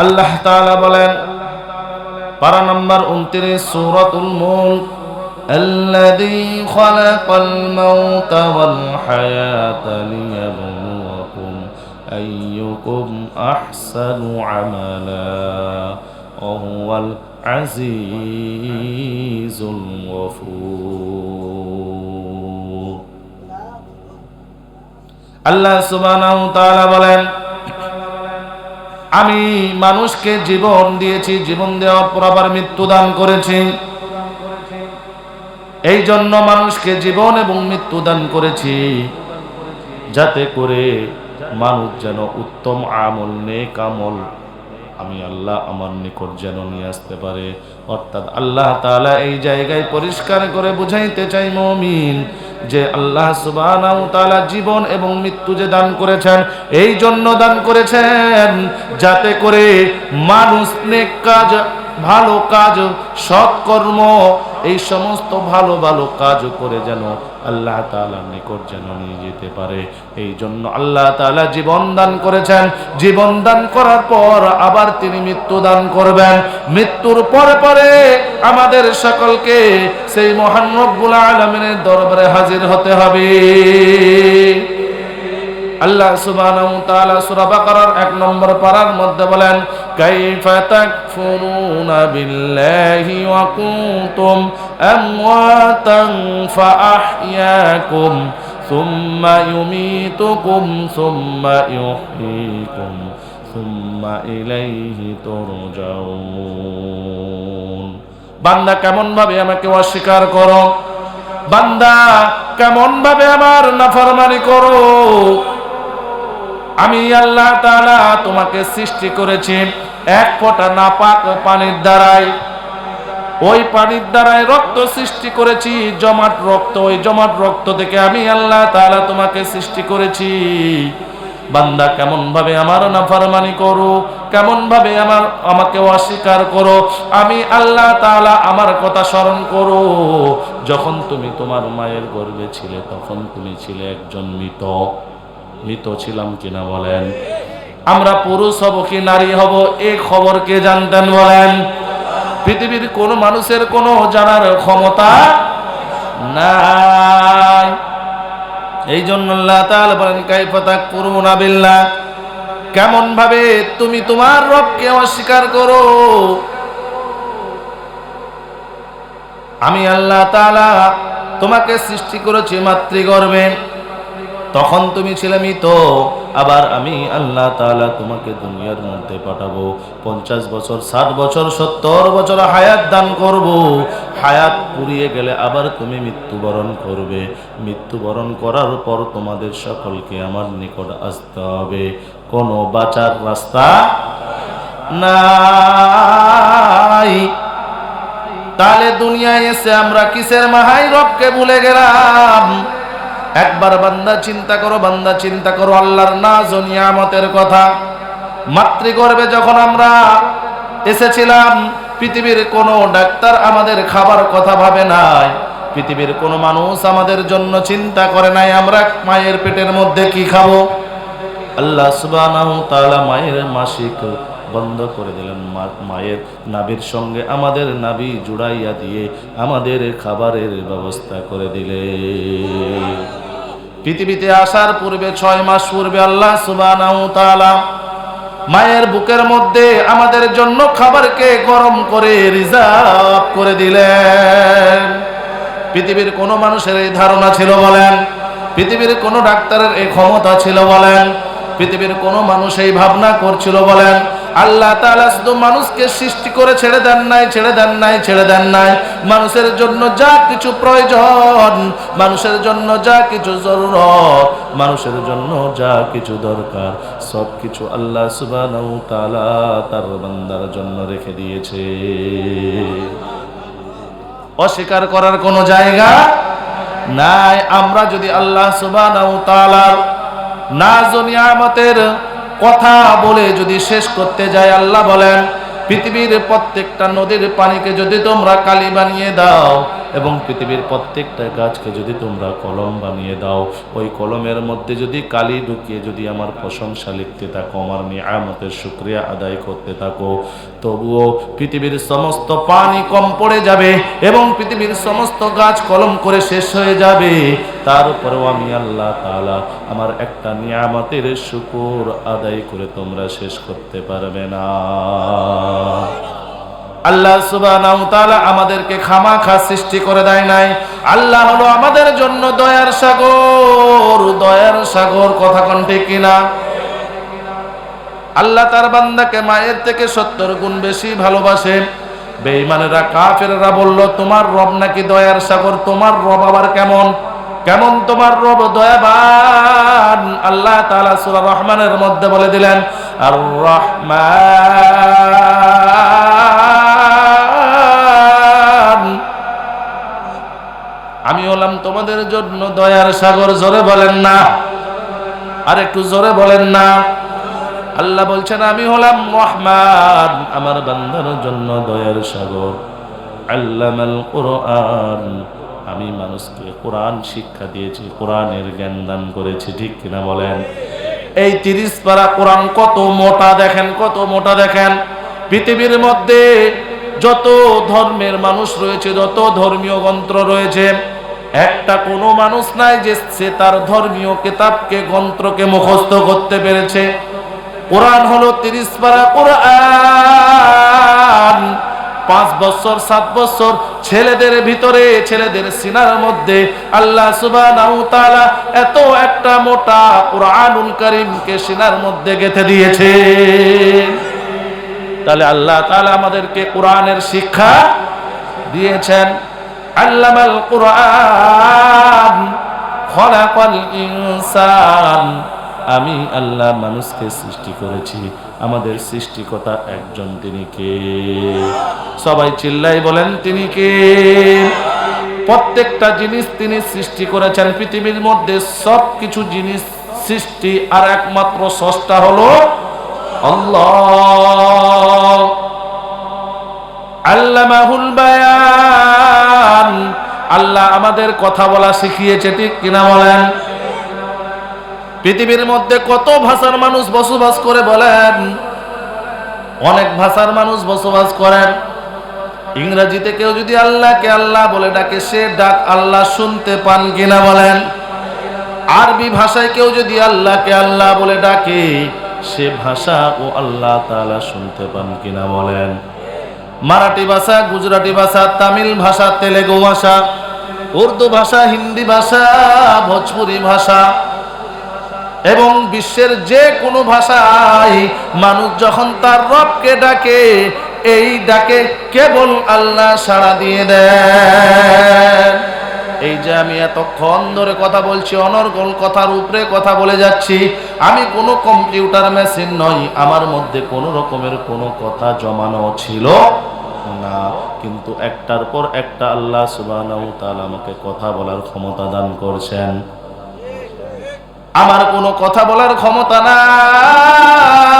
আল্লাহ তাআলা বলেন পারা নম্বর 29 সূরাতুল মুলক আল্লাযী খালাকাল মাউতা ওয়াল হায়াতা লিয়াবলুয়াকুম আইয়ুকুম আহসানু আমালা ওয়া হুয়াল আজিজুল গফুর। আল্লাহ সুবহানাহু ওয়া তাআলা বলেন আমি মানুষকে জীবন দিয়েছি, জীবন দেওয়ার পর আবার মৃত্যু দান করেছি। এই জন্য মানুষকে জীবন এবং মৃত্যু দান করেছি যাতে করে মানুষ যেন উত্তম আমল, নেক আমল আমি আল্লাহ আমার নিকট যেন নিয়ে আসতে পারে। অর্থাৎ আল্লাহ তাআলা এই জায়গায় পরিষ্কার করে বুঝাইতে চাই মুমিন যে আল্লাহ সুবহানাহু ওয়া তাআলা জীবন এবং মৃত্যু যে দান করেছেন এই জন্য দান করেছেন যাতে করে মানুষ নেক কাজ, ভালো কাজ, সৎকর্ম, এই সমস্ত ভালো ভালো কাজ করে যেন আল্লাহ তাআলার নিকট যেন নিয়ে যেতে পারে। এই জন্য আল্লাহ তাআলা জীবন দান করেছেন। জীবন দান করার পর আবার তিনি মৃত্যু দান করবেন। মৃত্যুর পরে পরে আমাদের সকলকে সেই মহান রব্বুল আলামিনের দরবারে হাজির হতে হবে। আল্লাহ সুবহানাহু ওয়া তাআলা সূরা বাকারার 1 নম্বর পারার মধ্যে বলেন কাইফা তাকফুরুনা বিল্লাহি ওয়া কুনতুম আমওয়াতান ফাআহইয়াকুম সুম্মা ইউমীতুকুম সুম্মা ইউহয়ীকুম সুম্মা ইলাইহি তুরজাউন। বান্দা কেমন ভাবে আমাকে অস্বীকার করো, বান্দা কেমন ভাবে আমার নাফরমানি করো। আমি আল্লাহ তাআলা তোমাকে সৃষ্টি করেছি এক ফোঁটা নাপাক পানির দ্বারাই। ওই পানির দ্বারাই রক্ত সৃষ্টি করেছি, জমাট রক্ত। ওই জমাট রক্ত থেকে আমি আল্লাহ তাআলা তোমাকে সৃষ্টি করেছি। বান্দা কেমন ভাবে আমার নাফরমানি করো, কেমন ভাবে আমাকে অস্বীকার করো। আমি আল্লাহ তাআলা আমার কথা স্মরণ করো। যখন তুমি তোমার মায়ের গর্ভে ছিলে তখন তুমি ছিলে একজন মৃত। মৃত ছিলাম কিনা বলেন? আমরা পুরুষ হব কি নারী হব এই খবর কে জানতেন বলেন? পৃথিবীর কোন মানুষের কোনো জানার ক্ষমতা নাই। এই জন্য আল্লাহ তাআলা বলেন কাইফা তাকফুরুনা বিল্লাহ, কেমন ভাবে তুমি তোমার রবকে অস্বীকার করো। আমি আল্লাহ তাআলা তোমাকে সৃষ্টি করেছি মাতৃগর্ভে, তখন তুমি ছিলে মৃত। আবার আমি আল্লাহ তাআলা তোমাকে দুনিয়ার মধ্যে পাঠাবো, 50 বছর, 60 বছর, 70 বছর হায়াত দান করব। হায়াত পুরিয়ে গেলে আবার তুমি মৃত্যুবরণ করবে। মৃত্যুবরণ করার পর তোমাদের সকলকে আমার নিকট আসতে হবে। কোনো বাঁচার রাস্তা নাই। তাহলে দুনিয়ায় এসে আমরা কিসের মাহাই রবকে ভুলে গেলাম? একবার বান্দা চিন্তা করো, বান্দা চিন্তা করো আল্লাহর নাজ ও নিয়ামতের কথা। মাতৃগর্ভে যখন আমরা এসেছিলাম পৃথিবীর কোনো ডাক্তার আমাদের খাবার কথা ভাবে নাই, পৃথিবীর কোনো মানুষ আমাদের জন্য চিন্তা করে নাই আমরা মায়ের পেটের মধ্যে কি খাবো। আল্লাহ সুবহানাহু ওয়া তাআলা মায়ের মাসিক বন্ধ করে দিলেন। মায়ের নাভির সঙ্গে আমাদের নাভি জুড়াইয়া দিয়ে আমাদের খাবারের ব্যবস্থা করে দিলেন। পৃথিবীতে আসার পূর্বে 6 মাস পূর্বে আল্লাহ সুবহানাহু ওয়া তাআলা মায়ের বুকের মধ্যে আমাদের জন্য খাবারকে গরম করে রিজার্ভ করে দিলেন। পৃথিবীর কোনো মানুষের এই ধারণা ছিল বলেন? পৃথিবীর কোনো ডাক্তারের এই ক্ষমতা ছিল বলেন? পৃথিবীর কোনো মানুষ এই ভাবনা করছিল বলেন? আল্লাহ তাআলা শুধু মানুষকে সৃষ্টি করে ছেড়ে দেন নাই, ছেড়ে দেন নাই, ছেড়ে দেন নাই। মানুষের জন্য যা কিছু প্রয়োজন, মানুষের জন্য যা কিছু জরুরত, মানুষের জন্য যা কিছু দরকার, সব কিছু আল্লাহ সুবহানাহু ওয়া তাআলা তার বান্দার জন্য রেখে দিয়েছে। অস্বীকার করার কোনো জায়গা নাই। আমরা যদি আল্লাহ সুবহানাহু ওয়া তাআলার নাজ ও নিয়ামতের কথা বলে যদি শেষ করতে যাই, আল্লাহ বলেন পৃথিবীর প্রত্যেকটা নদীর পানিকে যদি তোমরা কালি বানিয়ে দাও, এবং পৃথিবীর প্রত্যেকটা গাছকে যদি তোমরা কলম বানিয়ে দাও, ওই কলমের মধ্যে যদি কালি ঢুকিয়ে যদি আমার প্রশংসা লিখতে থাকো, আমার নিয়ামতের শুকরিয়া আদায় করতে থাকো, তবুও পৃথিবীর সমস্ত পানি কম পড়ে যাবে এবং পৃথিবীর সমস্ত গাছ কলম করে শেষ হয়ে যাবে, তারপরেও আমি আল্লাহ তাআলা আমার একটা নিয়ামতের শুকর আদায় করে তোমরা শেষ করতে পারবে না। আল্লাহ সুবহানাহু ওয়া তাআলা আমাদেরকে খামাখা সৃষ্টি করে দেয় নাই। আল্লাহ হলো আমাদের জন্য দয়ার সাগর, দয়ার সাগর, কথা কোন ঠিক কিনা? আল্লাহ তার বান্দাকে মায়ের থেকে 70 গুণ বেশি ভালোবাসে। বেঈমানেরা কাফেররা বলল তোমার রব নাকি দয়ার সাগর, তোমার রব আবার কেমন? কেমন তোমার রব দয়াবান? আল্লাহ তাআলা সূরা রহমানের মধ্যে বলে দিলেন আর রহমান, আমি হলাম তোমাদের জন্য দয়ার সাগর। জোরে বলেন না, আর একটু জোরে বলেন না। আল্লাহ বলছেন আমি হলাম রহমান, আমার বান্দার জন্য দয়ার সাগর। আল্লামাল কুরআন, আমি মানুষকে কোরআন শিক্ষা দিয়েছি, কোরআনের জ্ঞান দান করেছি, ঠিক কিনা বলেন? এই 30 পারা কোরআন কত মোটা দেখেন, কত মোটা দেখেন। পৃথিবীর মধ্যে যত ধর্মের মানুষ রয়েছে, যত ধর্মীয় গ্রন্থ রয়েছে, একটা কোনো মানুষ নাই যে সে তার ধর্মীয় কিতাবকে গ্রন্থকে মুখস্থ করতে পেরেছে। কোরআন হলো 30 পারা কোরআন। 5 বছর 7 বছর ছেলেদের ভিতরে, ছেলেদের সিনার মধ্যে আল্লাহ সুবহানাহু ওয়া তাআলা এত একটা মোটা কুরআনুল কারীমকে সিনার মধ্যে গেঁথে দিয়েছে। তাহলে আল্লাহ তাআলা আমাদেরকে কোরআনের শিক্ষা দিয়েছেন। আল্লামাল কুরআন খলাকাল ইনসান, আমি আল্লাহ মানুষকে সৃষ্টি করেছি, আমাদের সৃষ্টিকর্তা একজন, তিনি কে? সবাই চিল্লাই বলেন তিনি কে? প্রত্যেকটা জিনিস তিনি সৃষ্টি করেছেন। পৃথিবীর মধ্যে সব কিছু জিনিস সৃষ্টি আর একমাত্র স্রষ্টা হলো আল্লাহ। আল্লামাহুল বায়ান, আল্লাহ আমাদের কথা বলা শিখিয়েছে, ঠিক কিনা বলেন? পৃথিবীর মধ্যে কত ভাষার মানুষ বসবাস করে বলেন? অনেক ভাষার মানুষ বসবাস করেন। ইংরেজিতে কেউ যদি আল্লাহকে আল্লাহ বলে ডাকে, সে ডাক আল্লাহ শুনতে পান কিনা বলেন? আরবি ভাষায় কেউ যদি আল্লাহকে আল্লাহ বলে ডাকে, সে ভাষা ও আল্লাহ তাআলা শুনতে পান কিনা বলেন? মারাঠি ভাষা, গুজরাটি ভাষা, তামিল ভাষা, তেলেগু ভাষা, উর্দু ভাষা, হিন্দি ভাষা, ভোজপুরি ভাষা এবং বিশ্বের যে কোনো ভাষায় মানুষ যখন তার রবকে ডাকে, এই ডাকে কেবল আল্লাহ সাড়া দিয়ে দেন। এই যে আমি এতক্ষণ ধরে কথা বলছি, অনর্গল কথার উপরে কথা বলে যাচ্ছি, আমি কোনো কম্পিউটার মেশিন নই, আমার মধ্যে কোনো রকমের কোনো কথা জমানো ছিল না, কিন্তু একটার পর একটা আল্লাহ সুবহানাহু ওয়া তাআলা আমাকে কথা বলার ক্ষমতা দান করছেন। আমার কোনো কথা বলার ক্ষমতা নাই,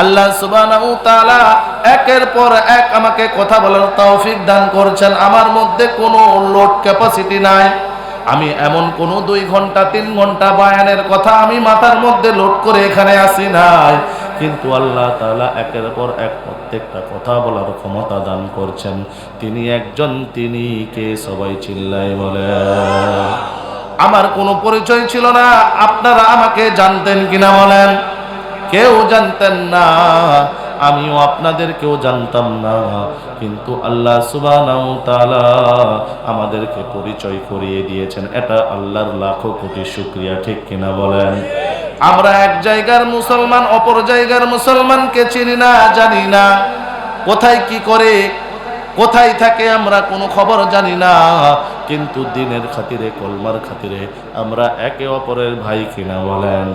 আল্লাহ সুবহানাহু ওয়া তাআলা একের পর এক আমাকে কথা বলার তৌফিক দান করছেন। আমার মধ্যে কোনো লোড ক্যাপাসিটি নাই। আমি এমন কোনো 2 ঘন্টা 3 ঘন্টা বয়ানের কথা আমি মাথার মধ্যে লোড করে এখানে আসি নাই, কিন্তু আল্লাহ তাআলা একের পর এক প্রত্যেকটা কথা বলার ক্ষমতা দান করছেন। তিনি একজন, তিনি কে? সবাই চিল্লায় বলে। আমার কোনো পরিচয় ছিল না, আপনারা আমাকে জানতেন কিনা বলেন? কেউ জানতেন না, আমিও আপনাদেরকেও জানতাম না, কিন্তু আল্লাহ সুবহানাহু ওয়া তাআলা আমাদেরকে পরিচয় করিয়ে দিয়েছেন। এটা আল্লাহর লাখো কোটি শুকরিয়া, ঠিক কিনা বলেন? আমরা এক জায়গার মুসলমান অপর জায়গার মুসলমানকে চিনি না, জানি না, কোথায় কি করে, কোথায় থাকে আমরা কোনো খবর জানি না, কিন্তু দিনের খাতিরে, কলমার খাতিরে আমরা একে অপরের ভাই কিনা বলেন?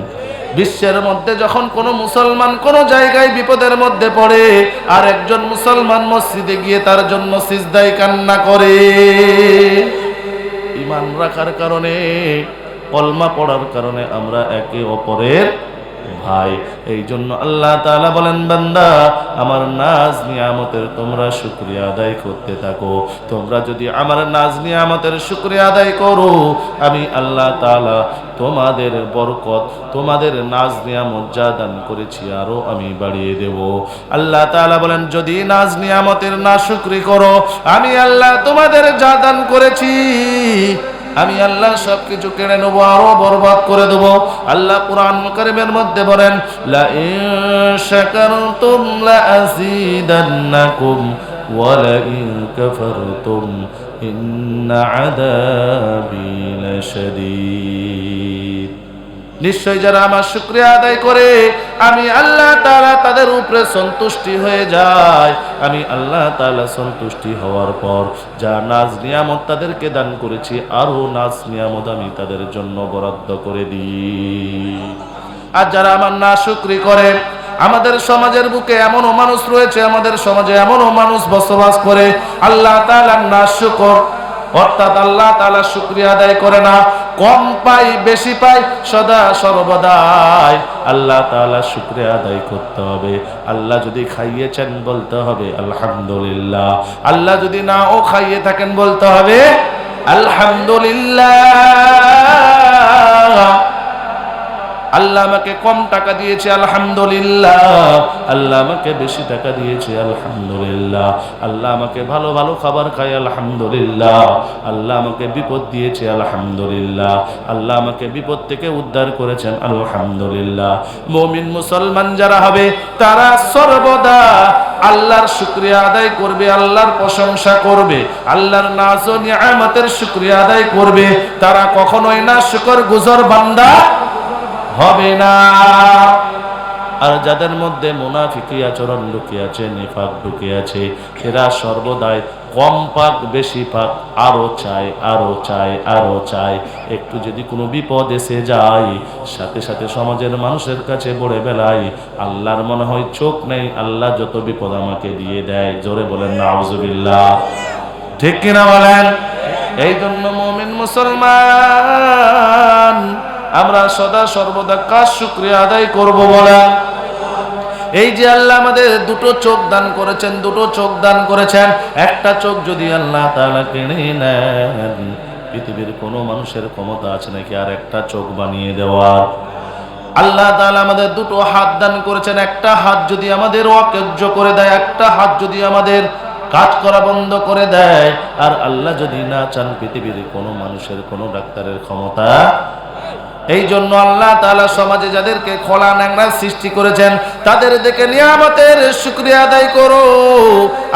বিশ্বের মধ্যে যখন কোনো মুসলমান কোনো জায়গায় বিপদের মধ্যে পড়ে, আর একজন মুসলমান মসজিদে গিয়ে তার জন্য সিজদায় কান্না করে, ঈমান রাখার কারণে, কলমা পড়ার কারণে আমরা একে অপরের ভাই। এই জন্য আল্লাহ তাআলা বলেন, বান্দা আমার নাজ নিয়ামতের তোমরা শুকরিয়া আদায় করতে থাকো। তোমরা যদি আমার নাজ নিয়ামতের শুকরিয়া আদায় করো, আমি আল্লাহ তাআলা তোমাদের বরকত, তোমাদের নাজ নিয়ামত যা দান করেছি আরো আমি বাড়িয়ে দেব। আল্লাহ তাআলা বলেন, যদি নাজ নিয়ামতের না শুকরি করো, আমি আল্লাহ তোমাদের যা দান করেছি আমি আল্লাহ সবকিছু কেড়ে নেবো, আরো বরবাদ করে দেব। আল্লাহ কুরআন কারীমের মধ্যে বলেন, লা ইন শাকারতুম লা আযীদান্নাকুম ওয়া লা ইন কাফারতুম ইন্না আযাবি লাশাদীদ। নিশ্চয় যারা আমার শুকরিয়া আদায় করে আমি আল্লাহ তাআলা তাদের উপরে সন্তুষ্টি হয়ে যায়। আমি আল্লাহ তাআলা সন্তুষ্টি হওয়ার পর যা নাজ নিয়ামত তাদেরকে দান করেছি আরো নাজ নিয়ামত আমি তাদের জন্য বরাদ্দ করে দিই। আর যারা আমার নাশুকরি করে, আমাদের সমাজের বুকে এমনও মানুষ রয়েছে, আমাদের সমাজে এমনও মানুষ বসবাস করে আল্লাহ তাআলার নাশুকর, অর্থাৎ আল্লাহ তাআলা শুকরিয়া আদায় করে না, কম পাই বেশি পাই সদা সর্বদাই আল্লাহ তাআলা শুকরিয়া আদায় করতে হবে। আল্লাহ যদি খাইয়েছেন বলতে হবে আলহামদুলিল্লাহ, আল্লাহ যদি নাও খাইয়ে থাকেন বলতে হবে আলহামদুলিল্লাহ। আল্লাহ আমাকে কম টাকা দিয়েছে আলহামদুলিল্লাহ, আল্লাহ আমাকে বেশি টাকা দিয়েছে আলহামদুলিল্লাহ, আল্লাহ আমাকে ভালো ভালো খাবার খাই আলহামদুলিল্লাহ, আল্লাহ আমাকে বিপদ দিয়েছে আলহামদুলিল্লাহ, আল্লাহ আমাকে বিপদ থেকে উদ্ধার করেছেন আলহামদুলিল্লাহ। মুমিন মুসলমান যারা হবে তারা সর্বদা আল্লাহর শুকরিয়া আদায় করবে, আল্লাহর প্রশংসা করবে, আল্লাহর নাজ ও নিয়ামতের শুকরিয়া আদায় করবে। তারা কখনোই না শুকরগুজার বান্দা হবে না। আর যাদের মধ্যে মুনাফিকি আচরণ ঢুকে আছে, নিফাক ঢুকে আছে, এরা সর্বদাই কম পাক বেশি পাক, আরো চায় আরো চায় আরো চায়। একটু যদি কোনো বিপদ এসে যায় সাথে সাথে সমাজের মানুষের কাছে বলে বেলায় আল্লাহর মনে হয় চোখ নেই, আল্লাহ যত বিপদ আমাকে দিয়ে দেয়। জোরে বলেন নাউজুবিল্লাহ, ঠিক কিনা বলেন? এই জন্য মুমিন মুসলমান আমরা সদা সর্বদা কার শুকরিয়া আদায় করব বলেন? এই যে আল্লাহ আমাদের দুটো চোখ দান করেছেন, দুটো চোখ দান করেছেন, একটা চোখ যদি আল্লাহ তাআলা কিনে নেন, পৃথিবীর কোনো মানুষের ক্ষমতা আছে নাকি আর একটা চোখ বানিয়ে দেওয়ার? আল্লাহ তাআলা আমাদের দুটো হাত দান করেছেন, একটা হাত যদি আমাদের অকার্য করে দেয়, একটা হাত যদি আমাদের কাজ করা বন্ধ করে দেয়, আর আল্লাহ যদি না চান পৃথিবীর কোনো মানুষের কোনো ডাক্তারের ক্ষমতা। এই জন্য আল্লাহ তাআলা সমাজে যাদেরকে খোলা ন্যাংরা সৃষ্টি করেছেন তাদের দেখে নিয়ামতের শুকরিয়া আদায় করো।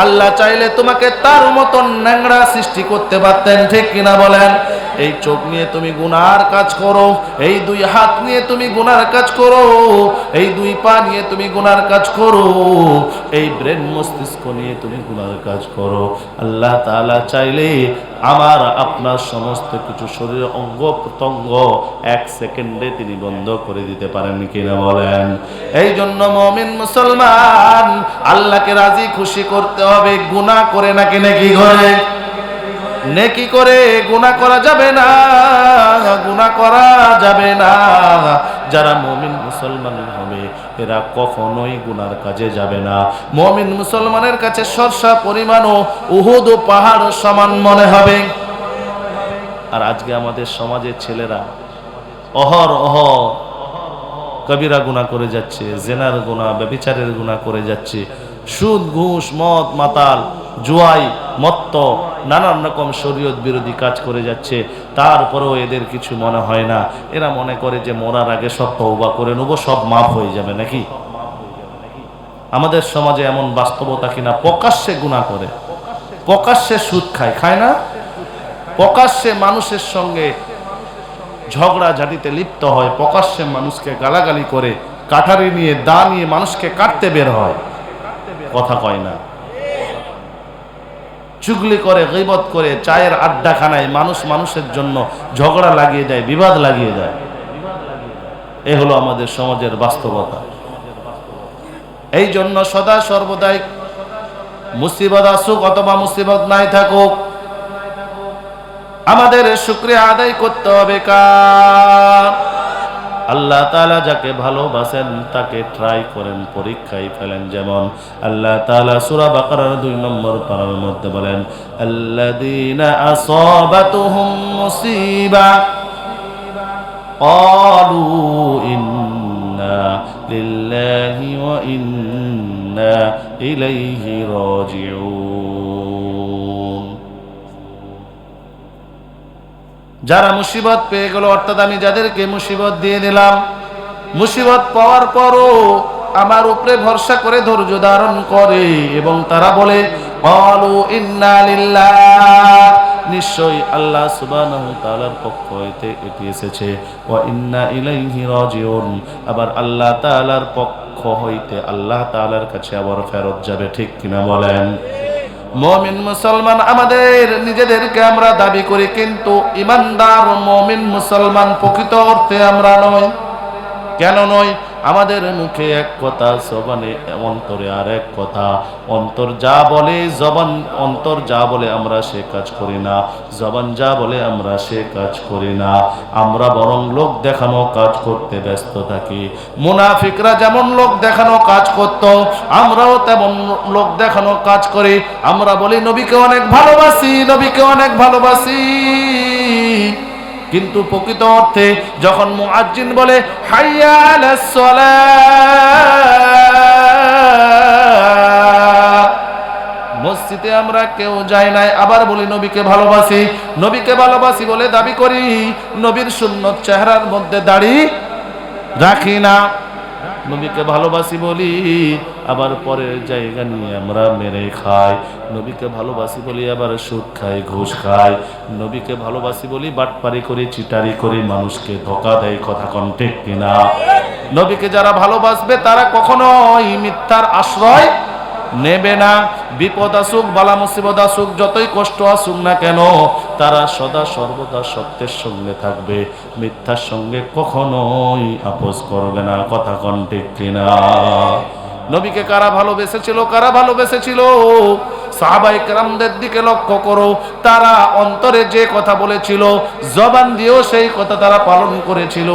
আল্লাহ চাইলে তোমাকে তার মতন ন্যাংরা সৃষ্টি করতে পারতেন, ঠিক কিনা বলেন? এই চোখ নিয়ে তুমি গুনার কাজ করো, এই দুই হাত নিয়ে তুমি গুনার কাজ করো, এই দুই পা নিয়ে তুমি গুনার কাজ করো, এই ব্রেন মস্তিষ্ক নিয়ে তুমি গুনার কাজ করো। আল্লাহ তাআলা চাইলে আমার আপনার সমস্ত কিছু শরীরের অঙ্গ প্রত্যঙ্গ এক সেকেন্ডে তিনি বন্ধ করে দিতে পারেন, কিনা বলেন? এই জন্য মুমিন মুসলমান আল্লাহকে রাজি খুশি করতে হবে। গুনাহ করে নাকি নেকি করে? নেকি করে গুনাহ করা যাবে না, গুনাহ করা যাবে না। যারা মুমিন মুসলমান হবে এরা কখনোই গুনার কাজে যাবে না। মুমিন মুসলমানের কাছে সরসা পরিমাণও উহুদ পাহাড় সমান মনে হবে। আর আজকে আমাদের সমাজের ছেলেরা অহরহ কবিরা গুনাহ করে যাচ্ছে, জেনার গুনাহ, ব্যভিচারের গুনাহ করে যাচ্ছে, সুদ ঘুষ মদ মাতাল জুয়াই মত্ত নানান রকম শরীয়ত বিরোধী কাজ করে যাচ্ছে। তারপরেও এদের কিছু মনে হয় না, এরা মনে করে যে মরার আগে সব তওবা করে নেবো, সব মাফ হয়ে যাবে নাকি? আমাদের সমাজে এমন বাস্তবতা কিনা প্রকাশ্যে গুনাহ করে, প্রকাশ্যে সুদ খায়, খায় না? প্রকাশ্যে মানুষের সঙ্গে ঝগড়া ঝাঁটিতে লিপ্ত হয়, প্রকাশ্যে মানুষকে গালাগালি করে, কাঠারি নিয়ে দা নিয়ে মানুষকে কাটতে বের হয়, কথা কয় না। চুগলি করে, গীবত করে, চায়ের আড্ডাখানায় মানুষ মানুষের জন্য ঝগড়া লাগিয়ে দেয়, বিবাদ লাগিয়ে দেয়। এ হলো আমাদের সমাজের বাস্তবতা। এই জন্য সদা সর্বদাই মুসিবত আসুক অথবা মুসিবত নাই থাকুক, আমাদের শুকরিয়া আদায় করতে হবে কার? আল্লাহ তাআলা যাকে ভালোবাসেন তাকে ট্রাই করেন, পরীক্ষায় ফেলেন। যেমন আল্লাহ তাআলা সূরা বাকারার 2 নম্বর পারার মধ্যে বলেন, আল্লাযীনা আসাবাতুহুম মুসিবা ক্বালু ইন্না লিল্লাহি ওয়া ইন্না ইলাইহি রাজিউন। যারা মুসিবত পেয়ে গেল, অর্থাৎ আমি যাদেরকে মুসিবত দিয়ে দিলাম, মুসিবত পাওয়ার পরও আমার উপরে ভরসা করে ধৈর্য ধারণ করে এবং তারা বলে ক্বালু ইন্না লিল্লাহ, নিশ্চয়ই আল্লাহ সুবহানাহু ওয়া তাআলার পক্ষ হইতে এটি এসেছে, ওয়া ইন্না ইলাইহি রাজিউন, আবার আল্লাহ তাআলার পক্ষ হইতে আল্লাহ তাআলার কাছে আবার ফেরত যাবে। ঠিক কিনা বলেন? মুমিন মুসলমান আমাদের নিজেদেরকে আমরা দাবি করি, কিন্তু ইমানদার মুমিন মুসলমান প্রকৃত অর্থে আমরা নই। কেন নই? আমাদের মুখে এক কথা, জবানে অন্তরে আর এক কথা। অন্তর যা বলে, অন্তর যা বলে আমরা সে কাজ করি না, জবান যা বলে আমরা সে কাজ করি না। আমরা বরং লোক দেখানো কাজ করতে ব্যস্ত থাকি। মুনাফিকরা যেমন লোক দেখানো কাজ করত, আমরাও তেমন লোক দেখানো কাজ করি। আমরা বলি নবীকে অনেক ভালোবাসি, নবীকে অনেক ভালোবাসি, কিন্তু প্রকৃত অর্থে যখন মুয়াজ্জিন বলে হাইয়া আলাস সালাহ, মসজিদে আমরা কেউ যাই নাই, আবার বলি নবীকে ভালোবাসি। নবীকে ভালোবাসি বলে দাবি করি, নবীর সুন্নত চেহারার মধ্যে দাড়ি রাখি না। নবীকে ভালোবাসি বলি, আবার পরের জায়গা নিয়ে আমরা মেরে খাই। নবীকে ভালোবাসি বলি, আবার সুদ খাই, ঘুষ খাই। নবীকে ভালোবাসি বলি, বাটপারি করি, চিটারি করি, মানুষকে ধোঁকা দেয়। কথা কোন ঠিক কিনা? নবীকে যারা ভালোবাসবে তারা কখনোই মিথ্যার আশ্রয় নেবে না। বিপদ আসুক, বালা মুসিবত আসুক, যতই কষ্ট আসুক না কেন, তারা সদা সর্বদা সত্যের সঙ্গে থাকবে, মিথ্যার সঙ্গে কখনোই আপোস করবে না। কথা কোন ঠিক কিনা? নবীকে কারা ভালোবেসেছিল? কারা ভালোবেসেছিল? সাহাবায়ে কেরামদের দিকে লক্ষ্য করো, তারা অন্তরে যে কথা বলেছিল, জবান দিয়েও সেই কথা তারা পালন করেছিল।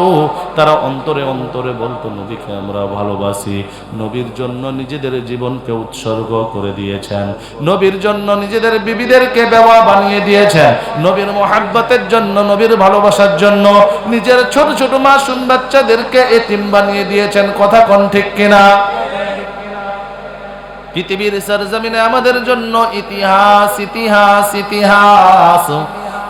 তারা অন্তরে অন্তরে বলতো নবীকে আমরা ভালোবাসি। নবীর জন্য নিজেদের জীবনকে উৎসর্গ করে দিয়েছেন, নবীর জন্য নিজেদের বিবিদেরকে বেওয়া বানিয়ে দিয়েছেন, নবীর মুহাব্বতের জন্য, নবীর ভালোবাসার জন্য নিজের ছোট ছোট মাসুম বাচ্চাদেরকে এতিম বানিয়ে দিয়েছেন। কথা কোন ঠিক কিনা? পৃথিবীর সরজমিনে আমাদের জন্য ইতিহাস ইতিহাস ইতিহাস।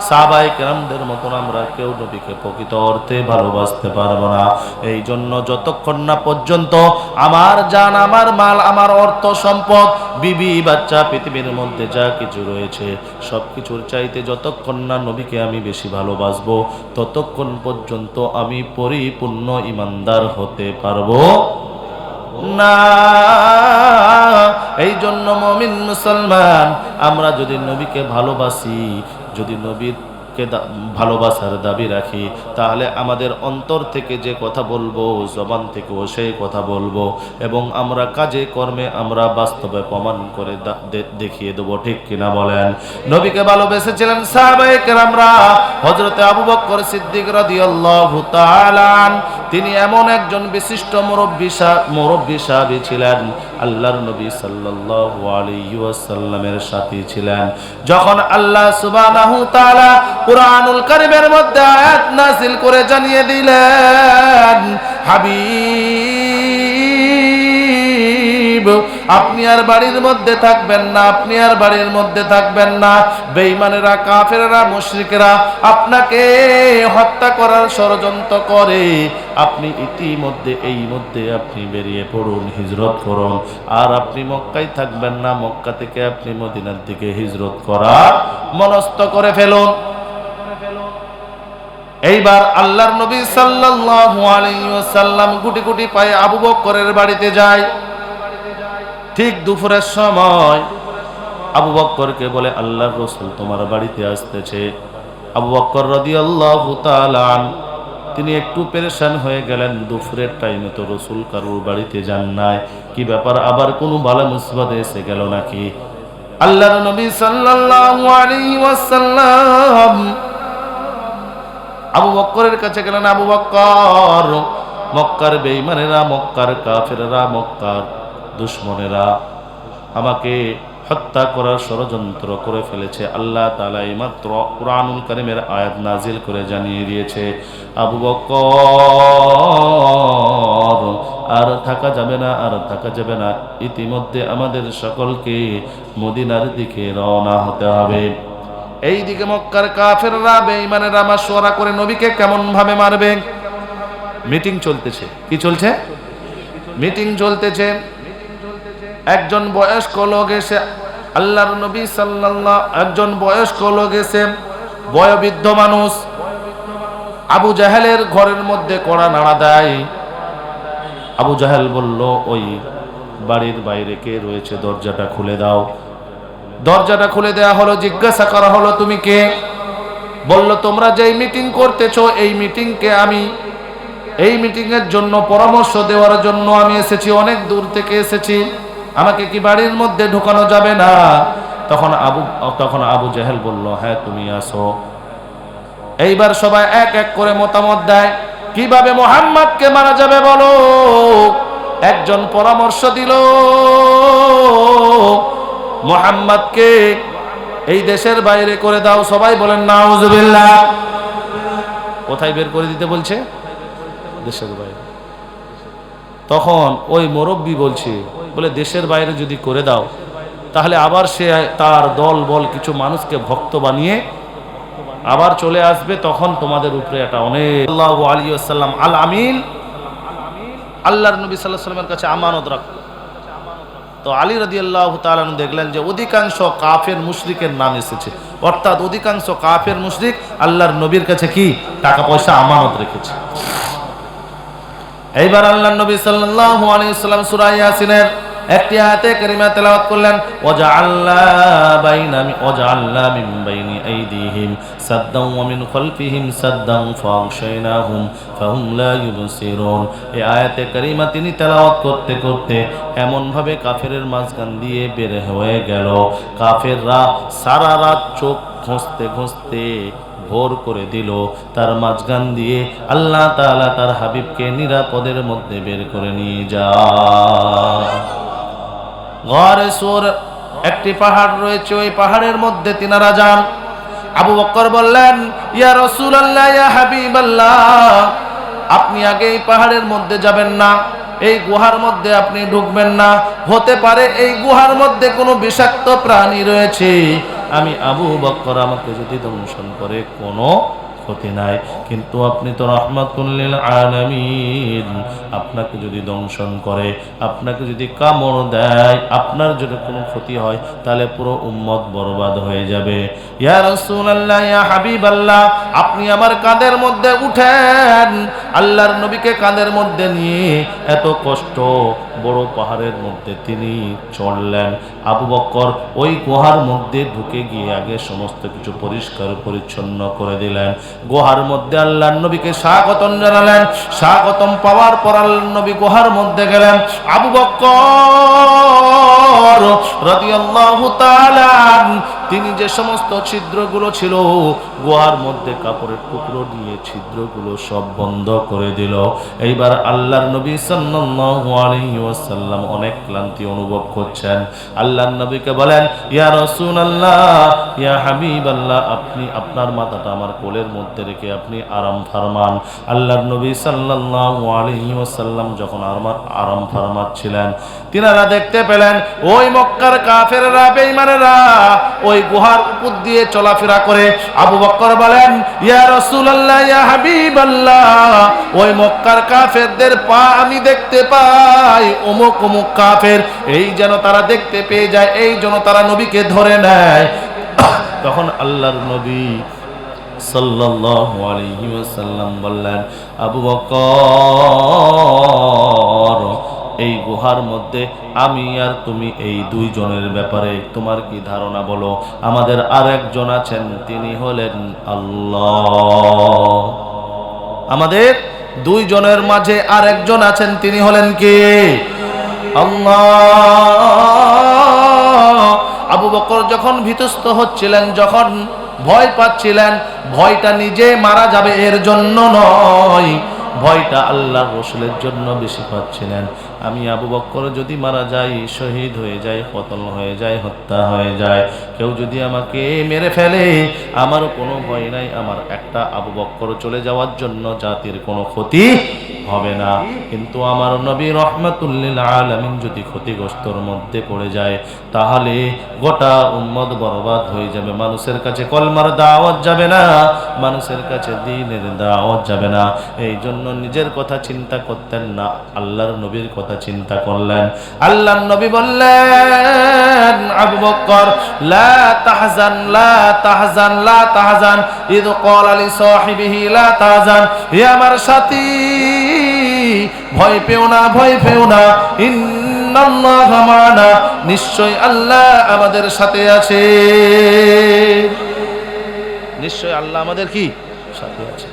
সাহাবায়ে কেরামদের মতন আমরা কেউ নবীকে প্রকৃত অর্থে ভালোবাসতে পারবো না। এই জন্য যতক্ষণ না পর্যন্ত আমার জান, আমার মাল, আমার অর্থ সম্পদ, বিবি বাচ্চা, পৃথিবীর মধ্যে যা কিছু রয়েছে সব কিছুর চাইতে যতক্ষণ না নবীকে আমি বেশি ভালোবাসবো, ততক্ষণ পর্যন্ত আমি পরিপূর্ণ ইমানদার হতে পারবো না। এই জন্য মুমিন মুসলমান আমরা যদি নবীকে ভালোবাসি, যদি নবীকে ভালোবাসার দাবি রাখি, তাহলে আমাদের অন্তর থেকে যে কথা বলবো, জবান থেকেও সেই কথা বলবো, এবং আমরা কাজে কর্মে আমরা বাস্তবে প্রমাণ করে দেখিয়ে দেবো। ঠিক কিনা বলেন? নবীকে ভালোবেসেছিলেন সাহাবায়ে কেরামরা। হযরতে আবু বকর সিদ্দিক রাদিয়াল্লাহু তাআলা, তিনি এমন একজন বিশিষ্ট মুরব্বী সাহাবী ছিলেন, আল্লাহর নবী সাল্লাল্লাহু আলাইহি ওয়াসাল্লামের সাথী ছিলেন। যখন আল্লাহ সুবহানাহু ওয়া তাআলা কুরআনুল কারীমের মধ্যে আয়াত নাযিল করে জানিয়ে দিলেন, হাবিব আপনি আর বাড়ির মধ্যে থাকবেন না, আপনি আর বাড়ির মধ্যে থাকবেন না। বেঈমানেরা, কাফেররা, মুশরিকরা আপনাকে হত্যা করার ষড়যন্ত্র করে। আপনি ইতিমধ্যে আপনি বেরিয়ে পড়ুন, হিজরত করুন। আর আপনি মক্কায় থাকবেন না, মক্কা থেকে আপনি মদিনার দিকে হিজরত করার মনস্থ করে ফেলুন। এইবার আল্লাহর নবী সাল্লাল্লাহু আলাইহি ওয়াসাল্লাম গুটি গুটি পায়ে আবু বকরের বাড়িতে যায়। ঠিক দুপুরের সময় আবু বকরকে বলে, আল্লাহর রাসূল তোমার বাড়িতে আসতেছে। আবু বকর রাদিয়াল্লাহু তাআলা তিনি একটু পেরেশান হয়ে গেলেন। দুপুরের টাইমে তো রাসূল কারোর বাড়িতে যান নাই, কি ব্যাপার, আবার কোনো বালা মুসিবত এসে গেল নাকি? আল্লাহর নবী সাল্লাল্লাহু আলাইহি ওয়াসাল্লাম আবু বক্করের কাছে গেলেন, আবু বক্কর, মক্কার বেঈমানেরা, মক্কার কাফেরেরা, মক্কার দুশমনেরা আমাকে হত্যা করার ষড়যন্ত্র করে ফেলেছে। আল্লাহ তাআলা এইমাত্র কুরআনুল কারীমের আয়াত নাজিল করে জানিয়ে দিয়েছে, আবু বক্কর আর থাকা যাবে না, আর থাকা যাবে না, ইতিমধ্যে আমাদের সকলকে মদিনার দিকে রওনা হতে হবে। এইদিকে মক্কার কাফেররা বেঈমানেরা মাশওয়ারা করে নবীকে কেমন ভাবে মারবে। মিটিং চলতেছে। কি চলছে? মিটিং চলতেছে। একজন বয়স্ক লোক এসে আল্লাহর নবী সাল্লাল্লাহু, একজন বয়স্ক লোক এসে, বয়োবৃদ্ধ মানুষ, আবু জাহেলের ঘরের মধ্যে কড়া নাড়া দেয়। আবু জাহেল বলল, ওই বাড়ির বাইরে কে রয়েছে, দরজাটা খুলে দাও। দরজাটা খুলে দেয়া হলো। জিজ্ঞাসা করা হলো, তুমি কে? বলল, তোমরা যেই মিটিং করতেছো এই মিটিংকে আমি, এই মিটিং এর জন্য পরামর্শ দেওয়ার জন্য আমি এসেছি, অনেক দূর থেকে এসেছি, আমাকে কি বাড়ির মধ্যে ঢোকানো যাবে না? তখন আবু জাহেল বলল, হ্যাঁ তুমি আসো। এইবার সবাই এক এক করে মতামত দেয়, কিভাবে মুহাম্মদকে মারা যাবে বলো। একজন পরামর্শ দিল, মুহাম্মদকে এই দেশের বাইরে করে দাও। সবাই বলেন নাউজুবিল্লাহ। কোথায় বের করে দিতে বলছে? দেশের বাইরে। তখন ওই মুরব্বি বলছে, বলে দেশের বাইরে যদি করে দাও তাহলে আবার সে তার দল বল কিছু মানুষকে ভক্ত বানিয়ে আবার চলে আসবে, তখন তোমাদের উপরে এটা অনেক। সাল্লাল্লাহু আলাইহি ওয়াসাল্লাম আল আমিন, আল্লাহর নবী সাল্লাল্লাহু আলাইহি ওয়াসাল্লামের কাছে আমানত রাখত। তো আলী রাদিয়াল্লাহু তাআলা আনহু দেখলেন যে অধিকাংশ কাফের মুশরিকের নাম এসেছে, অর্থাৎ অধিকাংশ কাফের মুশরিক আল্লাহর নবীর কাছে কি টাকা পয়সা আমানত রেখেছে। এইবার আল্লাহর নবী সাল্লাল্লাহু আলাইহি ওয়াসাল্লাম সূরা ইয়াসিনের একটি আয়াতে কারিমা তেলাওয়াত করলেন, ওয়াজআলনা মিন বাইনি আইদিহিম সাদ্দান ওয়া মিন খালফিহিম সাদ্দান ফাগশায়নাহুম ফাহুম লা ইউবসিরুন। এই আয়াতে কারিমা তিনি তেলাওয়াত করতে করতে এমন ভাবে কাফেরের মাঝখান দিয়ে বের হয়ে গেল, কাফেররা সারা রাত চোখ ঘষতে ঘষতে ভোর করে দিল, তার মাঝখান দিয়ে আল্লাহ তাআলা তার হাবিবকে নিরাপদের মধ্যে বের করে নিয়ে যায়। গারে সূর একটি পাহাড় রয়েছে, ওই পাহাড়ের মধ্যে তিনারা যান। আবু বকর বললেন, ইয়া রাসূলুল্লাহ, ইয়া হাবিবাল্লাহ, আপনি আগে এই পাহাড়ের মধ্যে যাবেন না, এই গুহার মধ্যে আপনি ঢুকবেন না, হতে পারে এই গুহার মধ্যে কোনো বিষাক্ত প্রাণী রয়েছে। আমি আবু বকর, আমাকে যদি দংশন করে কোনো ক্ষতি নাই, কিন্তু আপনি তো রাহমাতুল লিল আলামিন, আপনাকে যদি দংশন করে, আপনাকে যদি কামড় দেয়, আপনার যদি কোনো ক্ষতি হয় তাহলে পুরো উম্মত বরবাদ হয়ে যাবে। ইয়া রাসূলুল্লাহ, ইয়া হাবিবাল্লাহ, আপনি আমার কাঁধের মধ্যে উঠেন। আল্লাহর নবীকে কাঁধের মধ্যে নিয়ে এত কষ্ট বড় পাহাড়ের মধ্যে তিনি চড়লেন। আবু বকর ওই গুহার মধ্যে ঢুকে গিয়ে আগে সমস্ত কিছু পরিষ্কার পরিচ্ছন্ন করে দিলেন। গুহার মধ্যে আল্লাহর নবীকে স্বাগতম জানালেন। স্বাগতম পাওয়ার পর আল্লাহর নবী গুহার মধ্যে গেলেন। আবু বকর রাদিয়াল্লাহু তাআলা তিনি যে সমস্ত ছিদ্রগুলো ছিল গুহার মধ্যে কাপড়ের টুকরো দিয়ে ছিদ্রগুলো সব বন্ধ করে দিল। এইবার আল্লাহর নবী সাল্লাল্লাহু আলাইহি ওয়াসাল্লাম অনেক ক্লান্তি অনুভব করছেন। আল্লাহর নবীকে বলেন, ইয়া রাসূলুল্লাহ, ইয়া হাবিবাল্লাহ, আপনি আপনার মাথাটা আমার কোলের মধ্যে রেখে আপনি আরাম ফরমান। আল্লাহর নবী সাল্লাল্লাহু আলাইহি ওয়াসাল্লাম যখন আরাম ফরমাচ্ছিলেন, তিনারা দেখতে পেলেন ওই মক্কার কাফেররা, বেঈমানেরা ওই গুহার উপর দিয়ে চলাফেরা করে। আবু বকর বলেন, ইয়া রাসূলুল্লাহ, ইয়া হাবিবাল্লাহ, ওই মক্কার কাফেরদের পা আমি দেখতে পাই, অমুক অমুক কাফের, এই যেন তারা দেখতে পেয়ে যায়, এই যেন তারা নবীকে ধরে নেয়। তখন আল্লাহর নবী সাল্লাল্লাহু আলাইহি ওয়াসাল্লাম বললেন, আবু বকর, এই গুহার মধ্যে আমি আর তুমি এই দুইজনের ব্যাপারে তোমার কি ধারণা বলো? আমাদের আরেকজন আছেন, তিনি হলেন আল্লাহ। আমাদের দুইজনের মাঝে আরেকজন আছেন, তিনি হলেন কে? আল্লাহ। আবু বকর যখন ভীতস্ত হচ্ছিলেন, যখন ভয় পাচ্ছিলেন। ভয়টা নিজে মারা যাবে এর জন্য নয়, ভয়টা আল্লাহর রাসূলের জন্য বেশি পাচ্ছিলেন। আমি আবু বকর যদি মারা যাই, শহীদ হয়ে যায়, কতল হয়ে যায়, হত্যা হয়ে যায়, কেউ যদি আমাকে মেরে ফেলে, আমার কোনো ভয় নাই, আমার একটা আবু বকর চলে যাওয়ার জন্য জাতির কোনো ক্ষতি হবে না। কিন্তু আমার নবী রাহমাতুল লিল আলামিন যদি ক্ষতিগ্রস্তর মধ্যে পড়ে যায়, তাহলে গোটা উম্মত বরবাদ হয়ে যাবে। মানুষের কাছে কলমার দাওয়াত যাবে না, মানুষের কাছে দ্বীনের দাওয়াত যাবে না। এই জন্য নিজের কথা চিন্তা করতেন না, আল্লাহর নবীর কথা চিন্তা করলেন। আল্লাহর নবী বললেন, আবু বকর লা তাহজান, লা তাহজান, লা তাহজান, ইদ ক্বালা লি সাহিবিহি লা তাহজান, হে আমার সাথী, ভয় পেও না, ভয় পেও না, ইন্নাল্লাহা মা'ানা, নিশ্চয় আল্লাহ আমাদের সাথে আছে, নিশ্চয় আল্লাহ আমাদের কি সাথে আছে।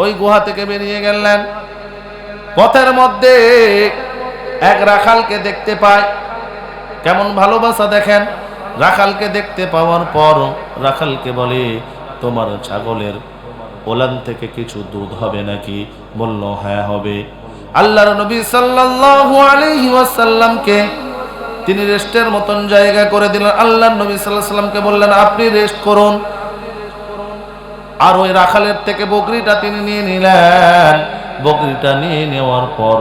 ওই গুহা থেকে বেরিয়ে গেলেন। পথের মধ্যে এক রাখালকে দেখতে পায়। কেমন ভালোবাসা দেখেন! রাখালকে দেখতে পাওয়ার পর রাখালকে বলে, তোমার ছাগলের ওলান থেকে কিছু দুধ হবে নাকি? বলল, হ্যাঁ হবে। আল্লাহর নবী সাল্লাল্লাহু আলাইহি ওয়াসাল্লামকে তিনি রেস্টের মতন জায়গা করে দিলেন। আল্লাহর নবী সাল্লাল্লাহু আলাইহি ওয়াসাল্লামকে বললেন, আপনি রেস্ট করুন। আর ওই রাখালের থেকে বকরিটা তিনি নিয়ে নিলেন। বকরিটা নিয়ে নেওয়ার পর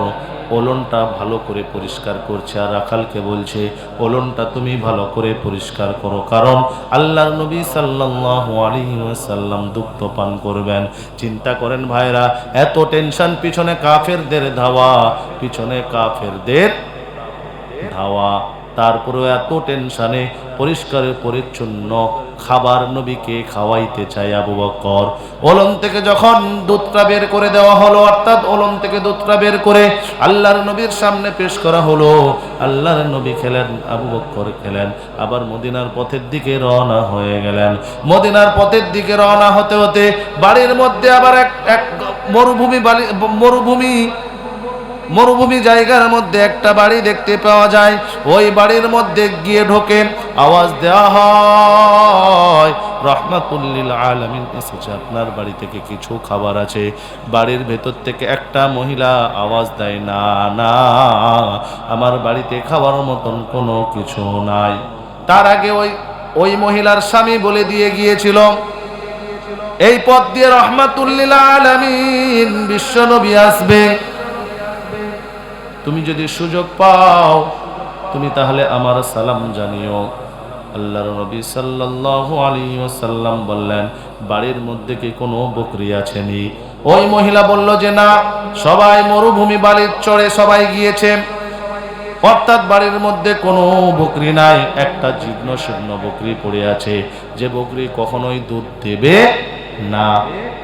ওলনটা ভালো করে পরিষ্কার করছে, আর রাখালকে বলছে, ওলনটা তুমি ভালো করে পরিষ্কার করো, কারণ আল্লাহর নবী সাল্লাল্লাহু আলাইহি ওয়াসাল্লাম দুগ্ধ পান করবেন। চিন্তা করেন ভাইরা, এত টেনশন, পিছনে কাফেরদের ধাওয়া, পিছনে কাফেরদের ধাওয়া, তারপরেও এত টেনশনে পরিষ্কার পরিচ্ছন্ন খাবার নবীকে খাওয়াইতে চায় আবু বকর। ওলন থেকে যখন দুধটা বের করে দেওয়া হলো, অর্থাৎ ওলন থেকে দুধটা বের করে আল্লাহর নবীর সামনে পেশ করা হলো, আল্লাহর নবী খেলেন, আবু বকর খেলেন, আবার মদিনার পথের দিকে রওনা হয়ে গেলেন। মদিনার পথের দিকে রওনা হতে হতে বাড়ির মধ্যে আবার এক মরুভূমি জায়গার মধ্যে একটা বাড়ি দেখতে পাওয়া যায়। ওই বাড়ির মধ্যে গিয়ে ঢোকেন, আওয়াজ দেওয়া হয়, রাহমাতুল লিল আলামিন এসেছে, আপনার বাড়ি থেকে কিছু খাবার আছে। বাড়ির ভেতর থেকে একটা মহিলা আওয়াজ দেয়, না না, আমার বাড়িতে খাওয়ার মতন কোনো কিছু নাই। তার আগে ওই মহিলার স্বামী বলে দিয়ে গিয়েছিল, এই পথ দিয়ে রাহমাতুল লিল আলামিন বিশ্বনবী আসবে, তুমি যদি সুযোগ পাও তুমি তাহলে আমার সালাম জানিও। আল্লাহর নবী সাল্লাল্লাহু আলাইহি ওয়াসাল্লাম বললেন, বাড়ির মধ্যে কি কোনো বকরি আছেনি? ওই মহিলা বলল যে না, সবাই মরুভূমি বালির চড়ে সবাই গিয়েছে, অর্থাৎ বাড়ির মধ্যে কোনো বকরি নাই। একটা জীর্ণ শীর্ণ বকরি পড়ে আছে, যে বকরি কখনোই দুধ দেবে না।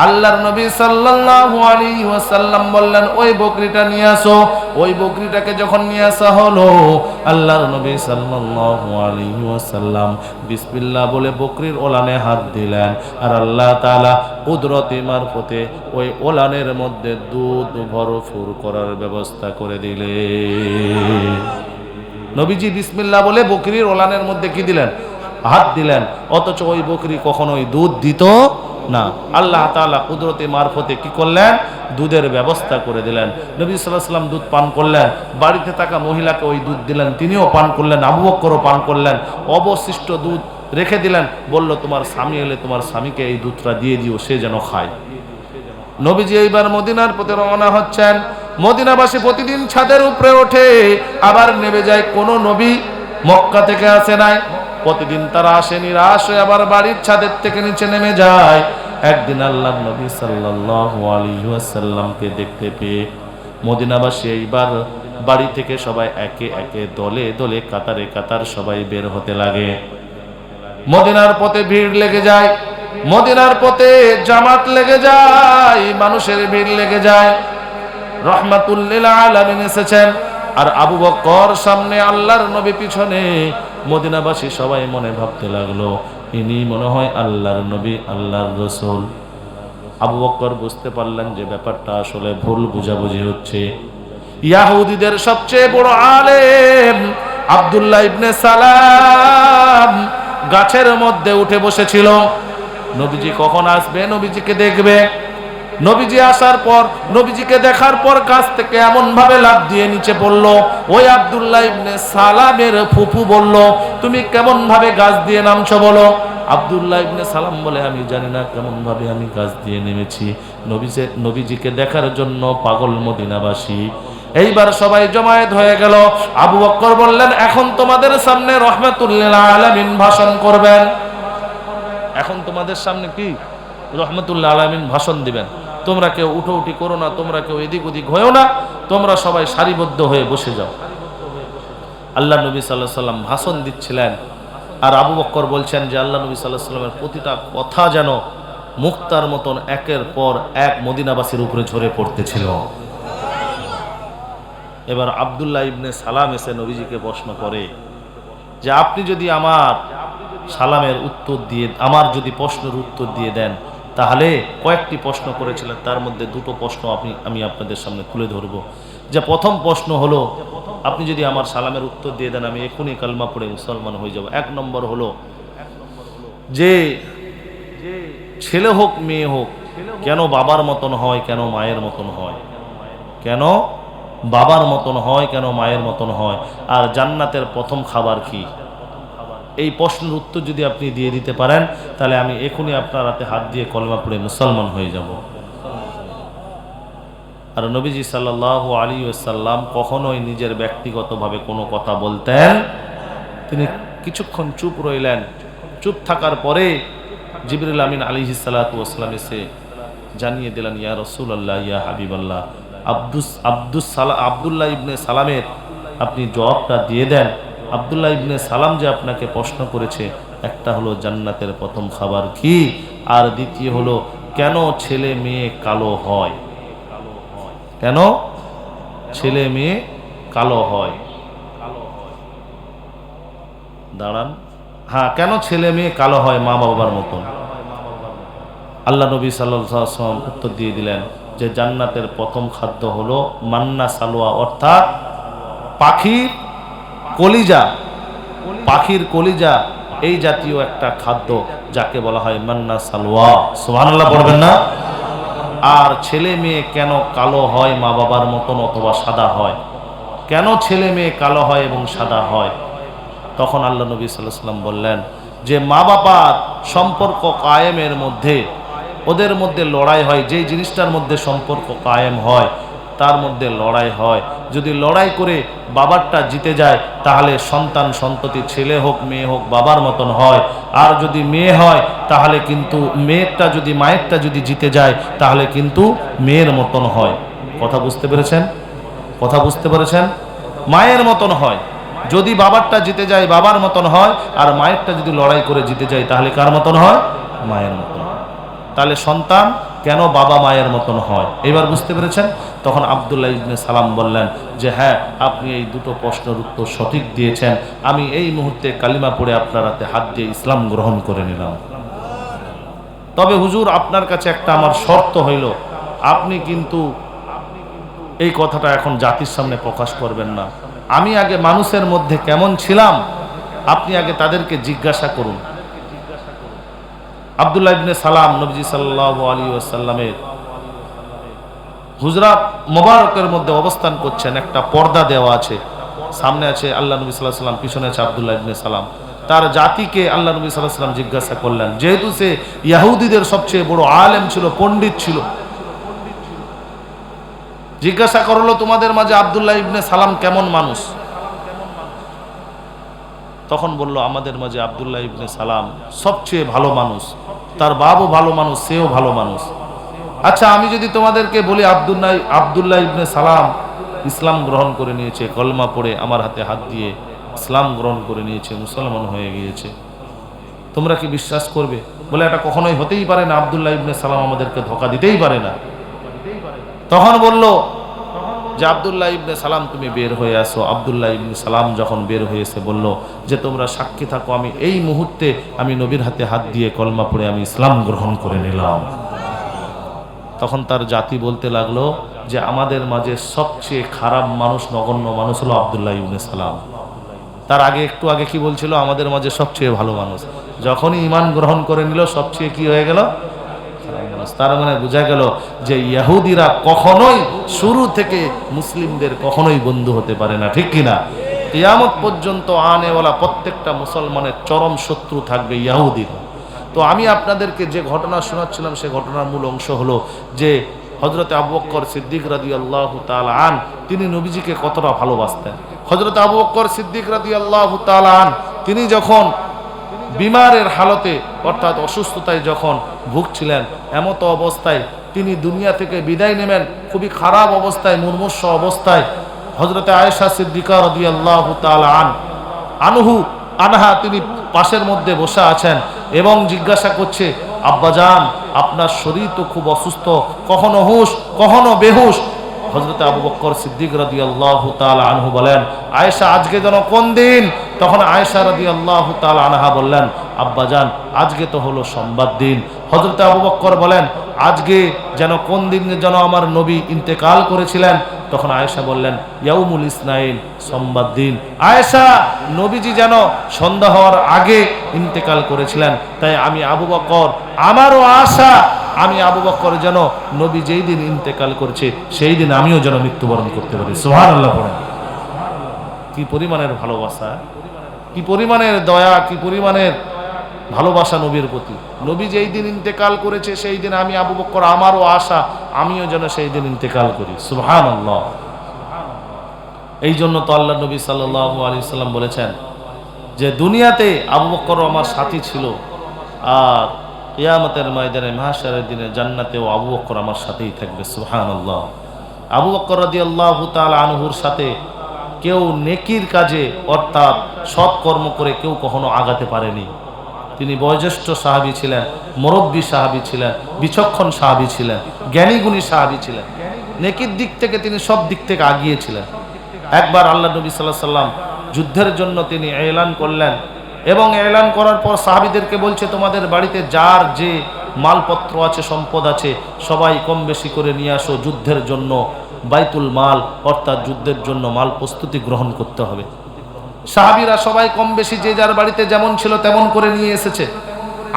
আল্লাহর নবী সাল্লাল্লাহু আলাইহি ওয়াসাল্লাম বললেন, ওই বকরিটা নিয়ে আসো। ওই বকরিটাকে যখন নিয়ে আসা হলো, আল্লাহর নবী সাল্লাল্লাহু আলাইহি ওয়াসাল্লাম বিসমিল্লাহ বলে বকরির ওলানে হাত দিলেন, আর আল্লাহ তাআলা কুদরতি মারফতে ওই ওলানের মধ্যে দুধ ভরপুর করার ব্যবস্থা করে দিলেন। নবীজি বিসমিল্লাহ বলে বকরির ওলানের মধ্যে কি দিলেন? হাত দিলেন, অথচ ওই বকরি কখনোই দুধ দিত না। আল্লাহ তাআলা কুদরতি মারফতে কি করলেন? দুধের ব্যবস্থা করে দিলেন। নবী সাল্লাল্লাহু আলাইহি ওয়াসাল্লাম দুধ পান করলেন, বাড়িতে থাকা মহিলাকে ওই দুধ দিলেন, তিনিও পান করলেন, আবু বকরও পান করলেন। অবশিষ্ট দুধ রেখে দিলেন, বলল, তোমার স্বামী এলে তোমার স্বামীকে এই দুধটা দিয়ে দিও, সে যেন খায়। নবীজি এইবার মদিনার পথে রওনা হচ্ছেন। মদিনাবাসী প্রতিদিন ছাদের উপরে ওঠে, আবার নেমে যায়। কোন নবী মক্কা থেকে আসে নাই, প্রতিদিন তারা আসে নিরাশ হয়ে, আবার বাড়ির ছাদের থেকে নিচে নেমে যায়। একদিন আল্লাহর নবী সাল্লাল্লাহু আলাইহি ওয়াসাল্লামকে দেখতে পেয়ে মদিনাবাসী এইবার বাড়ি থেকে সবাই একে একে দলে দলে কাতারে কাতার সবাই বের হতে লাগে। মদিনার পথে ভিড় লেগে যায়, মদিনার পথে জামাত লেগে যায়, মানুষের ভিড় লেগে যায়। রাহমাতুল লিল আলামিন এসেছেন, আর আবু বকর সামনে, আল্লাহর নবী পিছনে। মদিনাবাসী সবাই মনে ভাবতে লাগলো, ইনি মনে হয় আল্লাহর নবী, আল্লাহর রাসূল। আবু বকর বুঝতে পারলেন যে ব্যাপারটা আসলে ভুল বুঝাবুঝি হচ্ছে। ইহুদীদের সবচেয়ে বড় আলেম আব্দুল্লাহ ইবনে সালাম গাছের মধ্যে উঠে বসেছিল। নবীজি কখন আসবে, নবীজিকে দেখবে। নবীজি আসার পর, নবীজিকে দেখার পর গাছ থেকে এমন ভাবে লাফ দিয়ে নিচে পড়লো, ওই আব্দুল্লাহ ইবনে সালামের ফুফু বলল, তুমি কেমন ভাবে গাছ দিয়ে নামছো বলো। আব্দুল্লাহ ইবনে সালাম বলে, আমি জানি না কেমন ভাবে আমি গাছ দিয়ে নেমেছি, নবীজিকে দেখার জন্য পাগল মদিনাবাসী। এইবার সবাই জমায়েত হয়ে গেল। আবু বকর বললেন, এখন তোমাদের সামনে রহমাতুল্লিল আলামিন ভাষণ করবেন। এখন তোমাদের সামনে কি রহমাতুল্লাহ আলামিন ভাষণ দিবেন। তোমরা কেউ উঠোউঠি করো না, তোমরা কেউ এদিক ওদিক হয়েও না, তোমরা সবাই সারিবদ্ধ হয়ে বসে যাও। আল্লাহ নবী সাল্লাল্লাহু আলাইহি সাল্লাম ভাষণ দিচ্ছিলেন, আর আবু বকর বলছেন যে আল্লাহ নবী সাল্লাল্লাহু আলাইহি সাল্লামের প্রতিটা কথা যেন মুক্তার মতন একের পর এক মদিনাবাসীর উপরে ঝরে পড়তেছিল। এবার আব্দুল্লাহ ইবনে সালাম এসে নবীজিকে প্রশ্ন করে যে আপনি যদি আমার সালামের উত্তর দিয়ে, আমার যদি প্রশ্নের উত্তর দিয়ে দেন, তাহলে কয়েকটি প্রশ্ন করেছিলেন, তার মধ্যে দুটো প্রশ্ন আমি আপনাদের সামনে তুলে ধরব। যে প্রথম প্রশ্ন হলো, আপনি যদি আমার সালামের উত্তর দিয়ে দেন, আমি এখনই কালমা পড়ে মুসলমান হয়ে যাব। এক নম্বর হলো যে ছেলে হোক মেয়ে হোক, কেন বাবার মতন হয়, কেন মায়ের মতন হয়, কেন বাবার মতন হয়, কেন মায়ের মতন হয়, আর জান্নাতের প্রথম খাবার কি? এই প্রশ্নের উত্তর যদি আপনি দিয়ে দিতে পারেন, তাহলে আমি এখনই আপনার হাতে হাত দিয়ে কলমা পড়ে মুসলমান হয়ে যাব। আর নবীজি সাল্লাল্লাহু আলাইহি ওয়াসাল্লাম কখনোই নিজের ব্যক্তিগতভাবে কোনো কথা বলতেন, তিনি কিছুক্ষণ চুপ রইলেন। চুপ থাকার পরে জিবরিল আমিন আলাইহিস সালাতু ওয়াসসালাম এসে জানিয়ে দিলেন, ইয়া রাসূলুল্লাহ, ইয়া হাবিবাল্লাহ, আব্দুল্লাহ ইবনে সালামের আপনি জবাবটা দিয়ে দেন। আব্দুল্লাহ ইবনে সালাম যে আপনাকে প্রশ্ন করেছে, একটা হলো জান্নাতের প্রথম খাবার কি, আর দ্বিতীয় হলো কেন ছেলে মেয়ে কালো হয়, কেন ছেলে মেয়ে কালো হয়। দাঁড়ান, হ্যাঁ, কেন ছেলে মেয়ে কালো হয় মা বাবার মতন। আল্লাহ নবী সাল্লাল্লাহু আলাইহি ওয়াসাল্লাম উত্তর দিয়ে দিলেন যে জান্নাতের প্রথম খাদ্য হলো মান্না সালোয়া, অর্থাৎ পাখির কলিজা, পাখির কলিজা এই জাতীয় একটা খাদ্য যাকে বলা হয় মান্না সালোয়া। সুবহানাল্লাহ পড়বেন না? আর ছেলে মেয়ে কেন কালো হয় মা বাবার মতন অথবা সাদা হয়, কেন ছেলে মেয়ে কালো হয় এবং সাদা হয়? তখন আল্লাহ নবী সাল্লাল্লাহু আলাইহি ওয়াসাল্লাম বললেন যে মা বাবার সম্পর্ক কায়েমের মধ্যে, ওদের মধ্যে লড়াই হয়, যেই জিনিসটার মধ্যে সম্পর্ক কায়েম হয় তার মধ্যে লড়াই হয়। যদি লড়াই করে বাবারটা জিতে যায়, তাহলে সন্তান সন্ততি ছেলে হোক মেয়ে হোক বাবার মতন হয়। আর যদি মেয়ে হয়, তাহলে কিন্তু মেয়েরটা যদি মায়েরটা যদি জিতে যায়, তাহলে কিন্তু মেয়ের মতন হয়। কথা বুঝতে পেরেছেন? কথা বুঝতে পেরেছেন? মায়ের মতন হয়। যদি বাবারটা জিতে যায় বাবার মতন হয়, আর মায়েরটা যদি লড়াই করে জিতে যায়, তাহলে কার মতন হয়? মায়ের মতন। তাহলে সন্তান কেন বাবা মায়ের মতন হয়, এবার বুঝতে পেরেছেন? তখন আব্দুল্লাহ ইবনে সালাম বললেন যে হ্যাঁ, আপনি এই দুটো প্রশ্নের উত্তর সঠিক দিয়েছেন, আমি এই মুহূর্তে কালিমা পড়ে আপনার হাতে হাত দিয়ে ইসলাম গ্রহণ করে নিলাম। তবে হুজুর, আপনার কাছে একটা আমার শর্ত হইল, আপনি কিন্তু এই কথাটা এখন জাতির সামনে প্রকাশ করবেন না। আমি আগে মানুষের মধ্যে কেমন ছিলাম, আপনি আগে তাদেরকে জিজ্ঞাসা করুন। আব্দুল্লাহ ইবনে সালাম নবী সাল্লাল্লাহু আলাইহি ওয়াসাল্লামের হুজরাত মোবারকের মধ্যে অবস্থান করছেন। একটা পর্দা দেওয়া আছে, সামনে আছে আল্লাহ নবী সাল্লাল্লাহু আলাইহি ওয়াসাল্লাম, পিছনে আছে আব্দুল্লাহ ইবনে সালাম। তার জাতিকে আল্লাহ নবী সাল্লাল্লাহু আলাইহি ওয়াসাল্লাম জিজ্ঞাসা করলেন, যেহেতু সে ইহুদিদের সবচেয়ে বড় আলেম ছিল, পণ্ডিত ছিল, জিজ্ঞাসা করলো তোমাদের মাঝে আব্দুল্লাহ ইবনে সালাম কেমন মানুষ? তখন বলল, আমাদের মাঝে আব্দুল্লাহ ইবনে সালাম সবচেয়ে ভালো মানুষ, তার বাপও ভালো মানুষ, সেও ভালো মানুষ। আচ্ছা, আমি যদি তোমাদেরকে বলি আব্দুল্লাহ ইবনে সালাম ইসলাম গ্রহণ করে নিয়েছে, কলমা পড়ে আমার হাতে হাত দিয়ে ইসলাম গ্রহণ করে নিয়েছে, মুসলমান হয়ে গিয়েছে, তোমরা কি বিশ্বাস করবে? বলে, এটা কখনোই হতেই পারে না, আব্দুল্লাহ ইবনে সালাম আমাদেরকে ধোঁকা দিতেই পারে না। তখন বলল যে আব্দুল্লাহ ইবনে সালাম তুমি বের হয়ে আসো। আব্দুল্লাহ ইবনে সালাম যখন বের হয়েছে, বলল যে তোমরা সাক্ষী থাকো, আমি এই মুহূর্তে আমি নবীর হাতে হাত দিয়ে কলমা পড়ে আমি ইসলাম গ্রহণ করে নিলাম। তখন তার জাতি বলতে লাগলো যে আমাদের মাঝে সবচেয়ে খারাপ মানুষ, নগণ্য মানুষ হলো আব্দুল্লাহ ইবনে সালাম। তার আগে একটু আগে কি বলছিল? আমাদের মাঝে সবচেয়ে ভালো মানুষ। যখনই ঈমান গ্রহণ করে নিল সবচেয়ে কি হয়ে গেল? তার মানে বোঝা গেল যে ইহুদিরা কখনোই শুরু থেকে মুসলিমদের কখনোই বন্ধু হতে পারে না, ঠিক কিনা? কিয়ামত পর্যন্ত আনেওয়ালা প্রত্যেকটা মুসলমানের চরম শত্রু থাকবে ইহুদিরা। তো আমি আপনাদেরকে যে ঘটনা শোনাচ্ছিলাম সে ঘটনার মূল অংশ হলো যে হযরত আবু বকর সিদ্দিক রাদিয়াল্লাহু তাআলা আন তিনি নবীজিকে কতটা ভালোবাসতেন। হযরত আবু বকর সিদ্দিক রাদিয়াল্লাহু তাআলা আন তিনি যখন বিমারের হালতে অর্থাৎ অসুস্থতায় যখন ভুগছিলেন, এমতো অবস্থায় তিনি দুনিয়া থেকে বিদায় নেবেন খুবই খারাপ অবস্থায়, মুমূর্ষু অবস্থায়। হযরতে আয়েশা সিদ্দিকা রাদিয়াল্লাহু তাআলা আনহা তিনি পাশের মধ্যে বসে আছেন এবং জিজ্ঞাসা করছে, আব্বাজান আপনার শরীর তো খুব অসুস্থ, কখনো হুঁশ কখনো বেহুশ। হযরত আবু বকর সিদ্দিক রাদিয়াল্লাহু তাআলা আনহু বলেন, আয়েশা আজকে যেন কোন দিন? তখন আয়েশা রাদিয়াল্লাহু তাআলা আনহা বললেন, আব্বাজান আজকে তো হলো সোমবার দিন। হযরত আবু বকর বলেন, আজকে যেন কোন দিন যেন আমার নবী ইন্তেকাল করেছিলেন? তখন আয়েশা বললেন, ইয়াউমুল ইসনাইন, সোমবার দিন। আয়েশা, নবীজি যেন সন্ধ্যা হওয়ার আগে ইন্তেকাল করেছিলেন। তাই আমি আবু বকর, আমারও আশা আমি আবু বকর যেন নবী যেই দিন ইন্তেকাল করছে সেই দিন আমিও যেন মৃত্যুবরণ করতে পারি। সুবহানাল্লাহ পড়েন। কি পরিমাণের ভালোবাসা, কি পরিমাণের দয়া, কি পরিমাণের ভালোবাসা নবীর প্রতি। নবী যেই দিন ইন্তেকাল করেছে সেই দিন আমি আবু বকর, আমারও আশা আমিও যেন সেই দিন ইন্তেকাল করি। সুবহানাল্লাহ। এই জন্য তো আল্লাহ নবী সাল্লাল্লাহু আলাইহি সাল্লাম বলেছেন যে দুনিয়াতে আবু বকর আমার সাথী ছিল, আর কিয়ামতের ময়দানে মাহশারের দিনে জান্নাতেও আবু বকর আমার সাথেই থাকবে। সুবহানাল্লাহ। আবু বকর রাদিয়াল্লাহু তাআলা আনহুর সাথে কেউ নেকির কাজে অর্থাৎ সৎ কর্ম করে কেউ কখনো আগাতে পারেনি। তিনি বয়োজ্যেষ্ঠ সাহাবী ছিলেন, মুরব্বী সাহাবী ছিলেন, বিচক্ষণ সাহাবী ছিলেন, জ্ঞানীগুণী সাহাবী ছিলেন। নেকির দিক থেকে তিনি সব দিক থেকে আগিয়েছিলেন। একবার আল্লাহ নবী সাল্লাল্লাহু আলাইহি সাল্লাম যুদ্ধের জন্য তিনি এলান করলেন এবং এলান করার পর সাহাবীদেরকে বলছে, তোমাদের বাড়িতে যার যে মালপত্র আছে, সম্পদ আছে, সবাই কম বেশি করে নিয়ে আসো, যুদ্ধের জন্য বাইতুল মাল অর্থাৎ যুদ্ধের জন্য মাল প্রস্তুতি গ্রহণ করতে হবে। সাহাবীরা সবাই কম বেশি যে যার বাড়িতে যেমন ছিল তেমন করে নিয়ে এসেছে।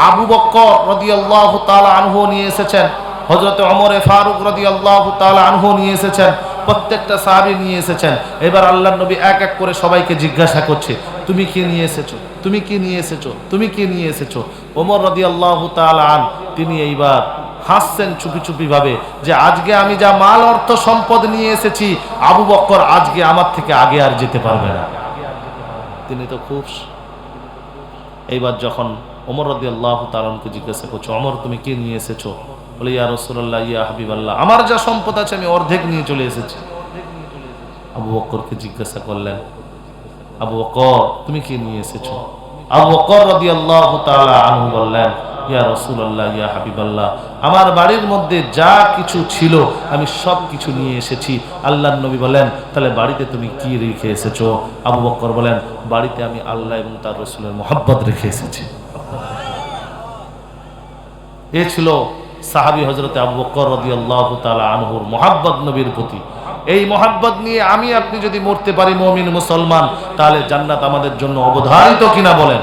আবু বকর রাদিয়াল্লাহু তাআলা আনহু নিয়ে এসেছেন, হযরত ওমর ফারুক রাদিয়াল্লাহু তাআলা আনহু নিয়ে এসেছেন, প্রত্যেকটা সাহাবী নিয়ে এসেছেন। এবার আল্লাহর নবী এক এক করে সবাইকে জিজ্ঞাসা করছে, তুমি কি নিয়ে এসেছো, তুমি কি নিয়ে এসেছো, তুমি কি নিয়ে এসেছো? ওমর রাদিয়াল্লাহু তাআলা আন তিনি এইবার হাসছেন চুপি চুপি ভাবে যে আজকে আমি যা মাল অর্থ সম্পদ নিয়ে এসেছি আবু বকর আজকে আমার থেকে আগে আর যেতে পারবে না। তিনি তো খুব। এইবার যখন ওমর রাদিয়াল্লাহু তাআলা আনহু জিজ্ঞাসা করছে, ওমর তুমি কি নিয়ে এসেছো? বলে, ইয়া রাসূলুল্লাহ, ইয়া হাবিবাল্লাহ, আমার যা সম্পদ আছে আমি অর্ধেক নিয়ে চলে এসেছি। আবু বকরকে জিজ্ঞাসা করলেন, আবু বকর তুমি কি নিয়ে এসেছো? আবু বকর রাদিয়াল্লাহু তাআলা আনহু বললেন, ইয়া রাসূলুল্লাহ, ইয়া হাবিবাল্লাহ, আমার বাড়ির মধ্যে যা কিছু ছিল আমি সব কিছু নিয়ে এসেছি। আল্লাহর নবী বলেন, তাহলে বাড়িতে তুমি কি রেখে এসেছো? আবু বকর বলেন, বাড়িতে আমি আল্লাহ এবং তার রাসূলের মহব্বত রেখে এসেছি। এ ছিল সাহাবী হযরত আবু বকর রাদিয়াল্লাহু তাআলা আনহুর মহব্বত নবীর প্রতি। এই মহব্বত নিয়ে আমি আপনি যদি মরতে পারি মুমিন মুসলমান, তাহলে জান্নাত আমাদের জন্য অবধারিত কিনা বলেন?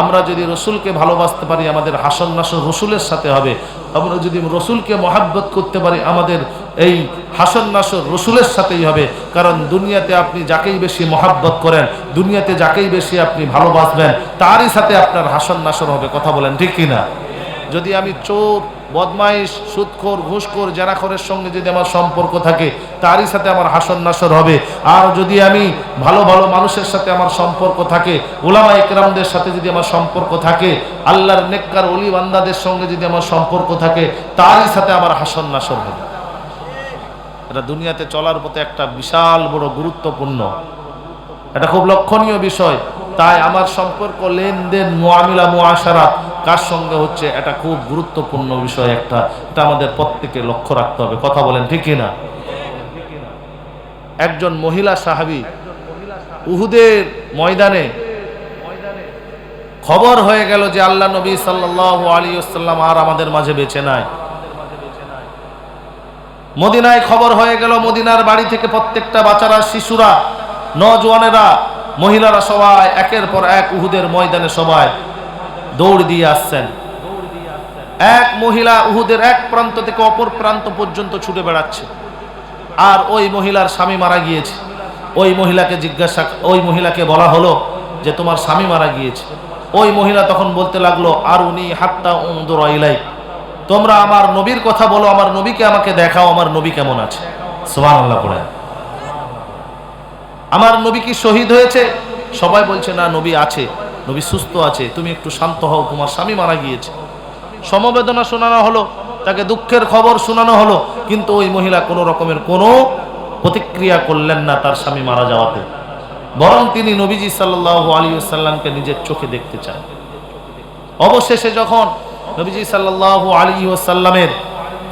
আমরা যদি রসুলকে ভালোবাসতে পারি আমাদের হাসন নাসর রসুলের সাথে হবে। আমরা যদি রসুলকে মহব্বত করতে পারি আমাদের এই হাসন নাসর রসুলের সাথেই হবে। কারণ দুনিয়াতে আপনি যাকেই বেশি মহব্বত করেন, দুনিয়াতে যাকেই বেশি আপনি ভালোবাসবেন, তারই সাথে আপনার হাসন নাসর হবে। কথা বলেন ঠিক কিনা? যদি আমি চোর, বদমাইশ, সুদখোর, ঘুষখোর, জেনাখোরের সঙ্গে যদি আমার সম্পর্ক থাকে তারই সাথে আমার হাসর নাসর হবে। আর যদি আমি ভালো ভালো মানুষের সাথে আমার সম্পর্ক থাকে, উলামা ইকরামদের সাথে যদি আমার সম্পর্ক থাকে, আল্লাহর নেককার ওলি বান্দাদের সঙ্গে যদি আমার সম্পর্ক থাকে, তারই সাথে আমার হাসর নাসর হবে। এটা দুনিয়াতে চলার পথে একটা বিশাল বড় গুরুত্বপূর্ণ, এটা খুব লক্ষণীয় বিষয়। তাই আমার সম্পর্ক, লেনদেন, মুআমিলা, মুআশারাত কার সঙ্গে হচ্ছে এটা খুব গুরুত্বপূর্ণ বিষয় একটা। এটা আমাদের প্রত্যেকে লক্ষ্য রাখতে হবে। কথা বলেন ঠিক কিনা? একজন মহিলা সাহাবী উহুদের ময়দানে খবর হয়ে গেল যে আল্লাহ নবী সাল্লাল্লাহু আলাইহি ওয়াসাল্লাম আর আমাদের মাঝে বেঁচে নাই। মদিনায় খবর হয়ে গেল, মদিনার বাড়ি থেকে প্রত্যেকটা বাচ্চারা, শিশুরা, নওজওয়ানেরা মহিলারা সবাই একের পর এক উহুদের ময়দানে সবাই দৌড় দিয়ে আসছেন। এক মহিলা উহুদের এক প্রান্ত থেকে অপর প্রান্ত পর্যন্ত ছুটে বেড়াচ্ছে, আর ওই মহিলার স্বামী মারা গিয়েছে। ওই মহিলাকে বলা হলো যে তোমার স্বামী মারা গিয়েছে। ওই মহিলা তখন বলতে লাগলো, আর উনি হাত্তা উনদুর ইলাই, তোমরা আমার নবীর কথা বলো, আমার নবীকে আমাকে দেখাও, আমার নবী কেমন আছে। সুবহানাল্লাহ পড়ে, আমার নবী কি শহীদ হয়েছে? সবাই বলছে না, নবী আছে, নবী সুস্থ আছে, তুমি একটু শান্ত হও, তোমার স্বামী মারা গিয়েছে। সমবেদনা শোনানো হলো, তাকে দুঃখের খবর শোনানো হলো, কিন্তু ওই মহিলা কোনো রকমের কোনো প্রতিক্রিয়া করলেন না তার স্বামী মারা যাওয়াতে, বরং তিনি নবীজি সাল্লাল্লাহু আলাইহি ওয়াসাল্লামকে নিজের চোখে দেখতে চান। অবশেষে যখন নবীজি সাল্লাল্লাহু আলাইহি ওয়াসাল্লামের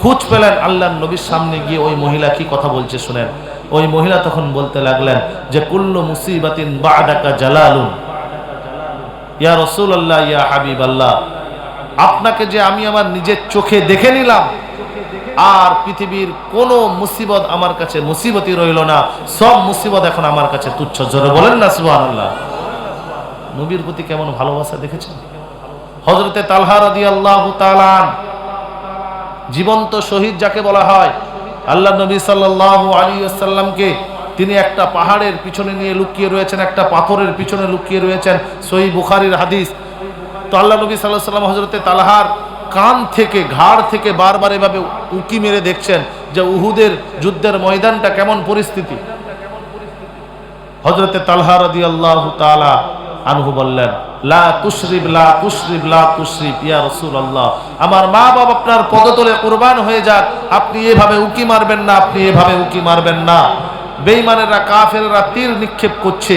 খোঁজ পেলেন, আল্লাহর নবীর সামনে গিয়ে ওই মহিলা কি কথা বলছে শুনেন। ওই মহিলা তখন বলতে লাগলেন যে কুল্লু মুসিবাতিন বা'দাকা জালালুন, ইয়া রাসূলুল্লাহ ইয়া হাবিবাল্লাহ, আপনাকে যে আমি আমার নিজের চোখে দেখে নিলাম, আর পৃথিবীর কোনো মুসিবত আমার কাছে মুসিবতই রইল না, সব মুসিবত এখন আমার কাছে তুচ্ছ। জোরে বলেন না সুবহানাল্লাহ। নবীর প্রতি কেমন ভালোবাসা দেখেছেন। হযরতে তালহা রাদিয়াল্লাহু তাআলা জীবন্ত শহীদ যাকে বলা হয়, আল্লাহ নবী সাল্লাল্লাহু আলাইহি ওয়াসাল্লামকে তিনি একটা পাহাড়ের পিছনে নিয়ে লুকিয়ে রয়েছেন, একটা পাথরের পিছনে লুকিয়ে রয়েছেন, সহিহ বুখারীর হাদিস। তো আল্লাহ নবী সাল্লাল্লাহু আলাইহি ওয়াসাল্লাম হযরতে তালহার কান থেকে ঘাড় থেকে বারবার এভাবে উকি মেরে দেখছেন যে উহুদের যুদ্ধের ময়দানটা কেমন পরিস্থিতি। হযরতে তালহা রাদিয়াল্লাহু তাআলা আনহু বললেন, লা তুশরিব লা তুশরিব লা তুশরিব ইয়া রাসূলুল্লাহ, আমার মা বাবা আপনার পদতলে কুরবান হয়ে যাক, আপনি এভাবে উকি মারবেন না, আপনি এভাবে উকি মারবেন না। বেঈমানেরা কাফেররা তীর নিক্ষেপ করছে,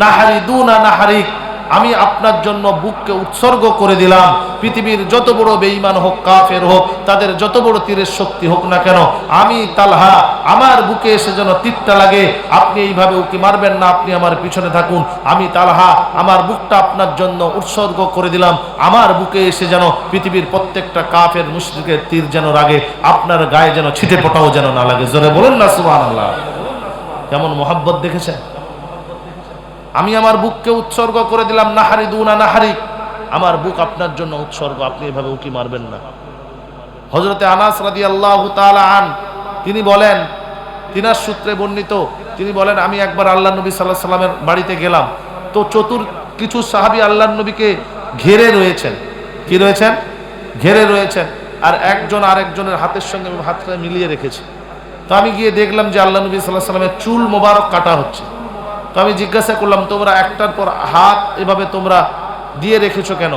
নাহারিদুনা নাহারিক, আমি আপনার জন্য বুককে উৎসর্গ করে দিলাম। পৃথিবীর যত বড় বেঈমান হোক, কাফের হোক, তাদের যত বড় তীরের শক্তি হোক না কেন, আমি তালহা আমার বুকে এসে যেন তীরটা লাগে, আপনি এইভাবে উকি মারবেন না, আপনি আমার পিছনে থাকুন। আমি তালহা আমার বুকটা আপনার জন্য উৎসর্গ করে দিলাম, আমার বুকে এসে যেন পৃথিবীর প্রত্যেকটা কাফের মুশরিকের তীর যেন লাগে, আপনার গায়ে যেন ছিটে ফোঁটাও যেন না লাগে। জোরে বলেন না সুবহানাল্লাহ। কেমন মহব্বত দেখেছেন। আমি আমার বুককে উৎসর্গ করে দিলাম, নাহারিদুনা নাহারিক, আমার বুক আপনার জন্য উৎসর্গ, আপনি এভাবে উকি মারবেন না। হযরতে আনাস রাদিয়াল্লাহু তাআলা আন তিনি বলেন, তিনার সূত্রে বর্ণিত, তিনি বলেন আমি একবার আল্লাহর নবী সাল্লাল্লাহু আলাইহি সাল্লামের বাড়িতে গেলাম, তো কিছু সাহাবী আল্লাহর নবীকে ঘিরে রয়েছেন। কি রয়েছেন? ঘিরে রয়েছেন, আর একজন আরেকজনের হাতের সঙ্গে হাতটা মিলিয়ে রেখেছে। তো আমি গিয়ে দেখলাম যে আল্লাহর নবী সাল্লাল্লাহু আলাইহি সাল্লামের চুল মোবারক কাটা হচ্ছে। তো আমি জিজ্ঞাসা করলাম, তোমরা একটার পর হাত এভাবে তোমরা দিয়ে রেখেছো কেন,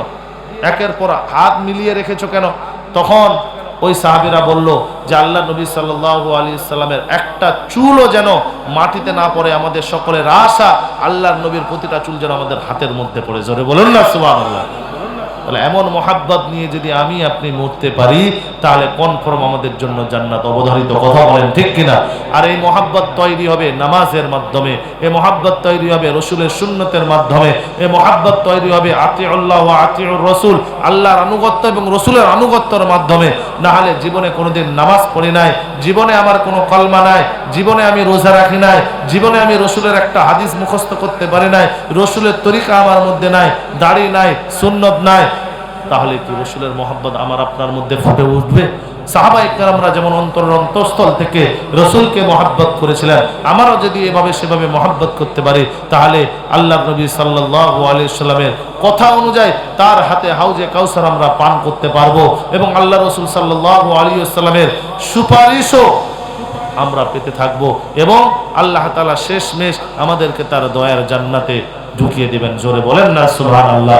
একের পর হাত মিলিয়ে রেখেছো কেন? তখন ওই সাহাবীরা বলল যে আল্লাহ নবী সাল্লাল্লাহু আলাইহি সাল্লামের একটা চুলও যেন মাটিতে না পড়ে, আমাদের সকলের আশা আল্লাহর নবীর প্রতিটা চুল যেন আমাদের হাতের মধ্যে পড়ে। জোরে বলুন না সুবহানাল্লাহ। তাহলে এমন মহাব্বত নিয়ে যদি আমি আপনি মরতে পারি, তাহলে কনফার্ম আমাদের জন্য জান্নাত অবধারিত। কথা বলেন ঠিক কিনা? আর এই মহাব্বত তৈরি হবে নামাজের মাধ্যমে, এই মহাব্বত তৈরি হবে রসুলের সুন্নতের মাধ্যমে, এই মহাব্বত তৈরি হবে আতিউল্লাহ ওয়া আতিউর রাসূল, আল্লাহর আনুগত্য এবং রসুলের আনুগত্যের মাধ্যমে। না হলে জীবনে কোনোদিন নামাজ পড়ি নাই, জীবনে আমার কোনো কলমা নাই, জীবনে আমি রোজা রাখি নাই, জীবনে আমি রসুলের একটা হাদিস মুখস্থ করতে পারি নাই, রসুলের তরিকা আমার মধ্যে নাই, দাড়ি নাই, সুন্নত নাই, তাহলে কি রসুলের মহব্বত আমার আপনার মধ্যে ফুটে উঠবে? সাহাবায়ে কেরামরা যেমন অন্তরের অন্তঃস্থল থেকে রসুলকে মহব্বত করেছিলেন, আমারও যদি এভাবে সেভাবে মহব্বত করতে পারি, তাহলে আল্লাহর নবী সাল্লাল্লাহু আলাইহি সাল্লামের কথা অনুযায়ী তার হাতে হাউজে কাউসার আমরা পান করতে পারবো, এবং আল্লাহ রসুল সাল্লাল্লাহু আলাইহি সাল্লামের সুপারিশও আমরা পেতে থাকবো, এবং আল্লাহ তাআলা শেষমেশ আমাদেরকে তার দয়ার জান্নাতে ঢুকিয়ে দিবেন। জোরে বলেন না সুবহানাল্লাহ।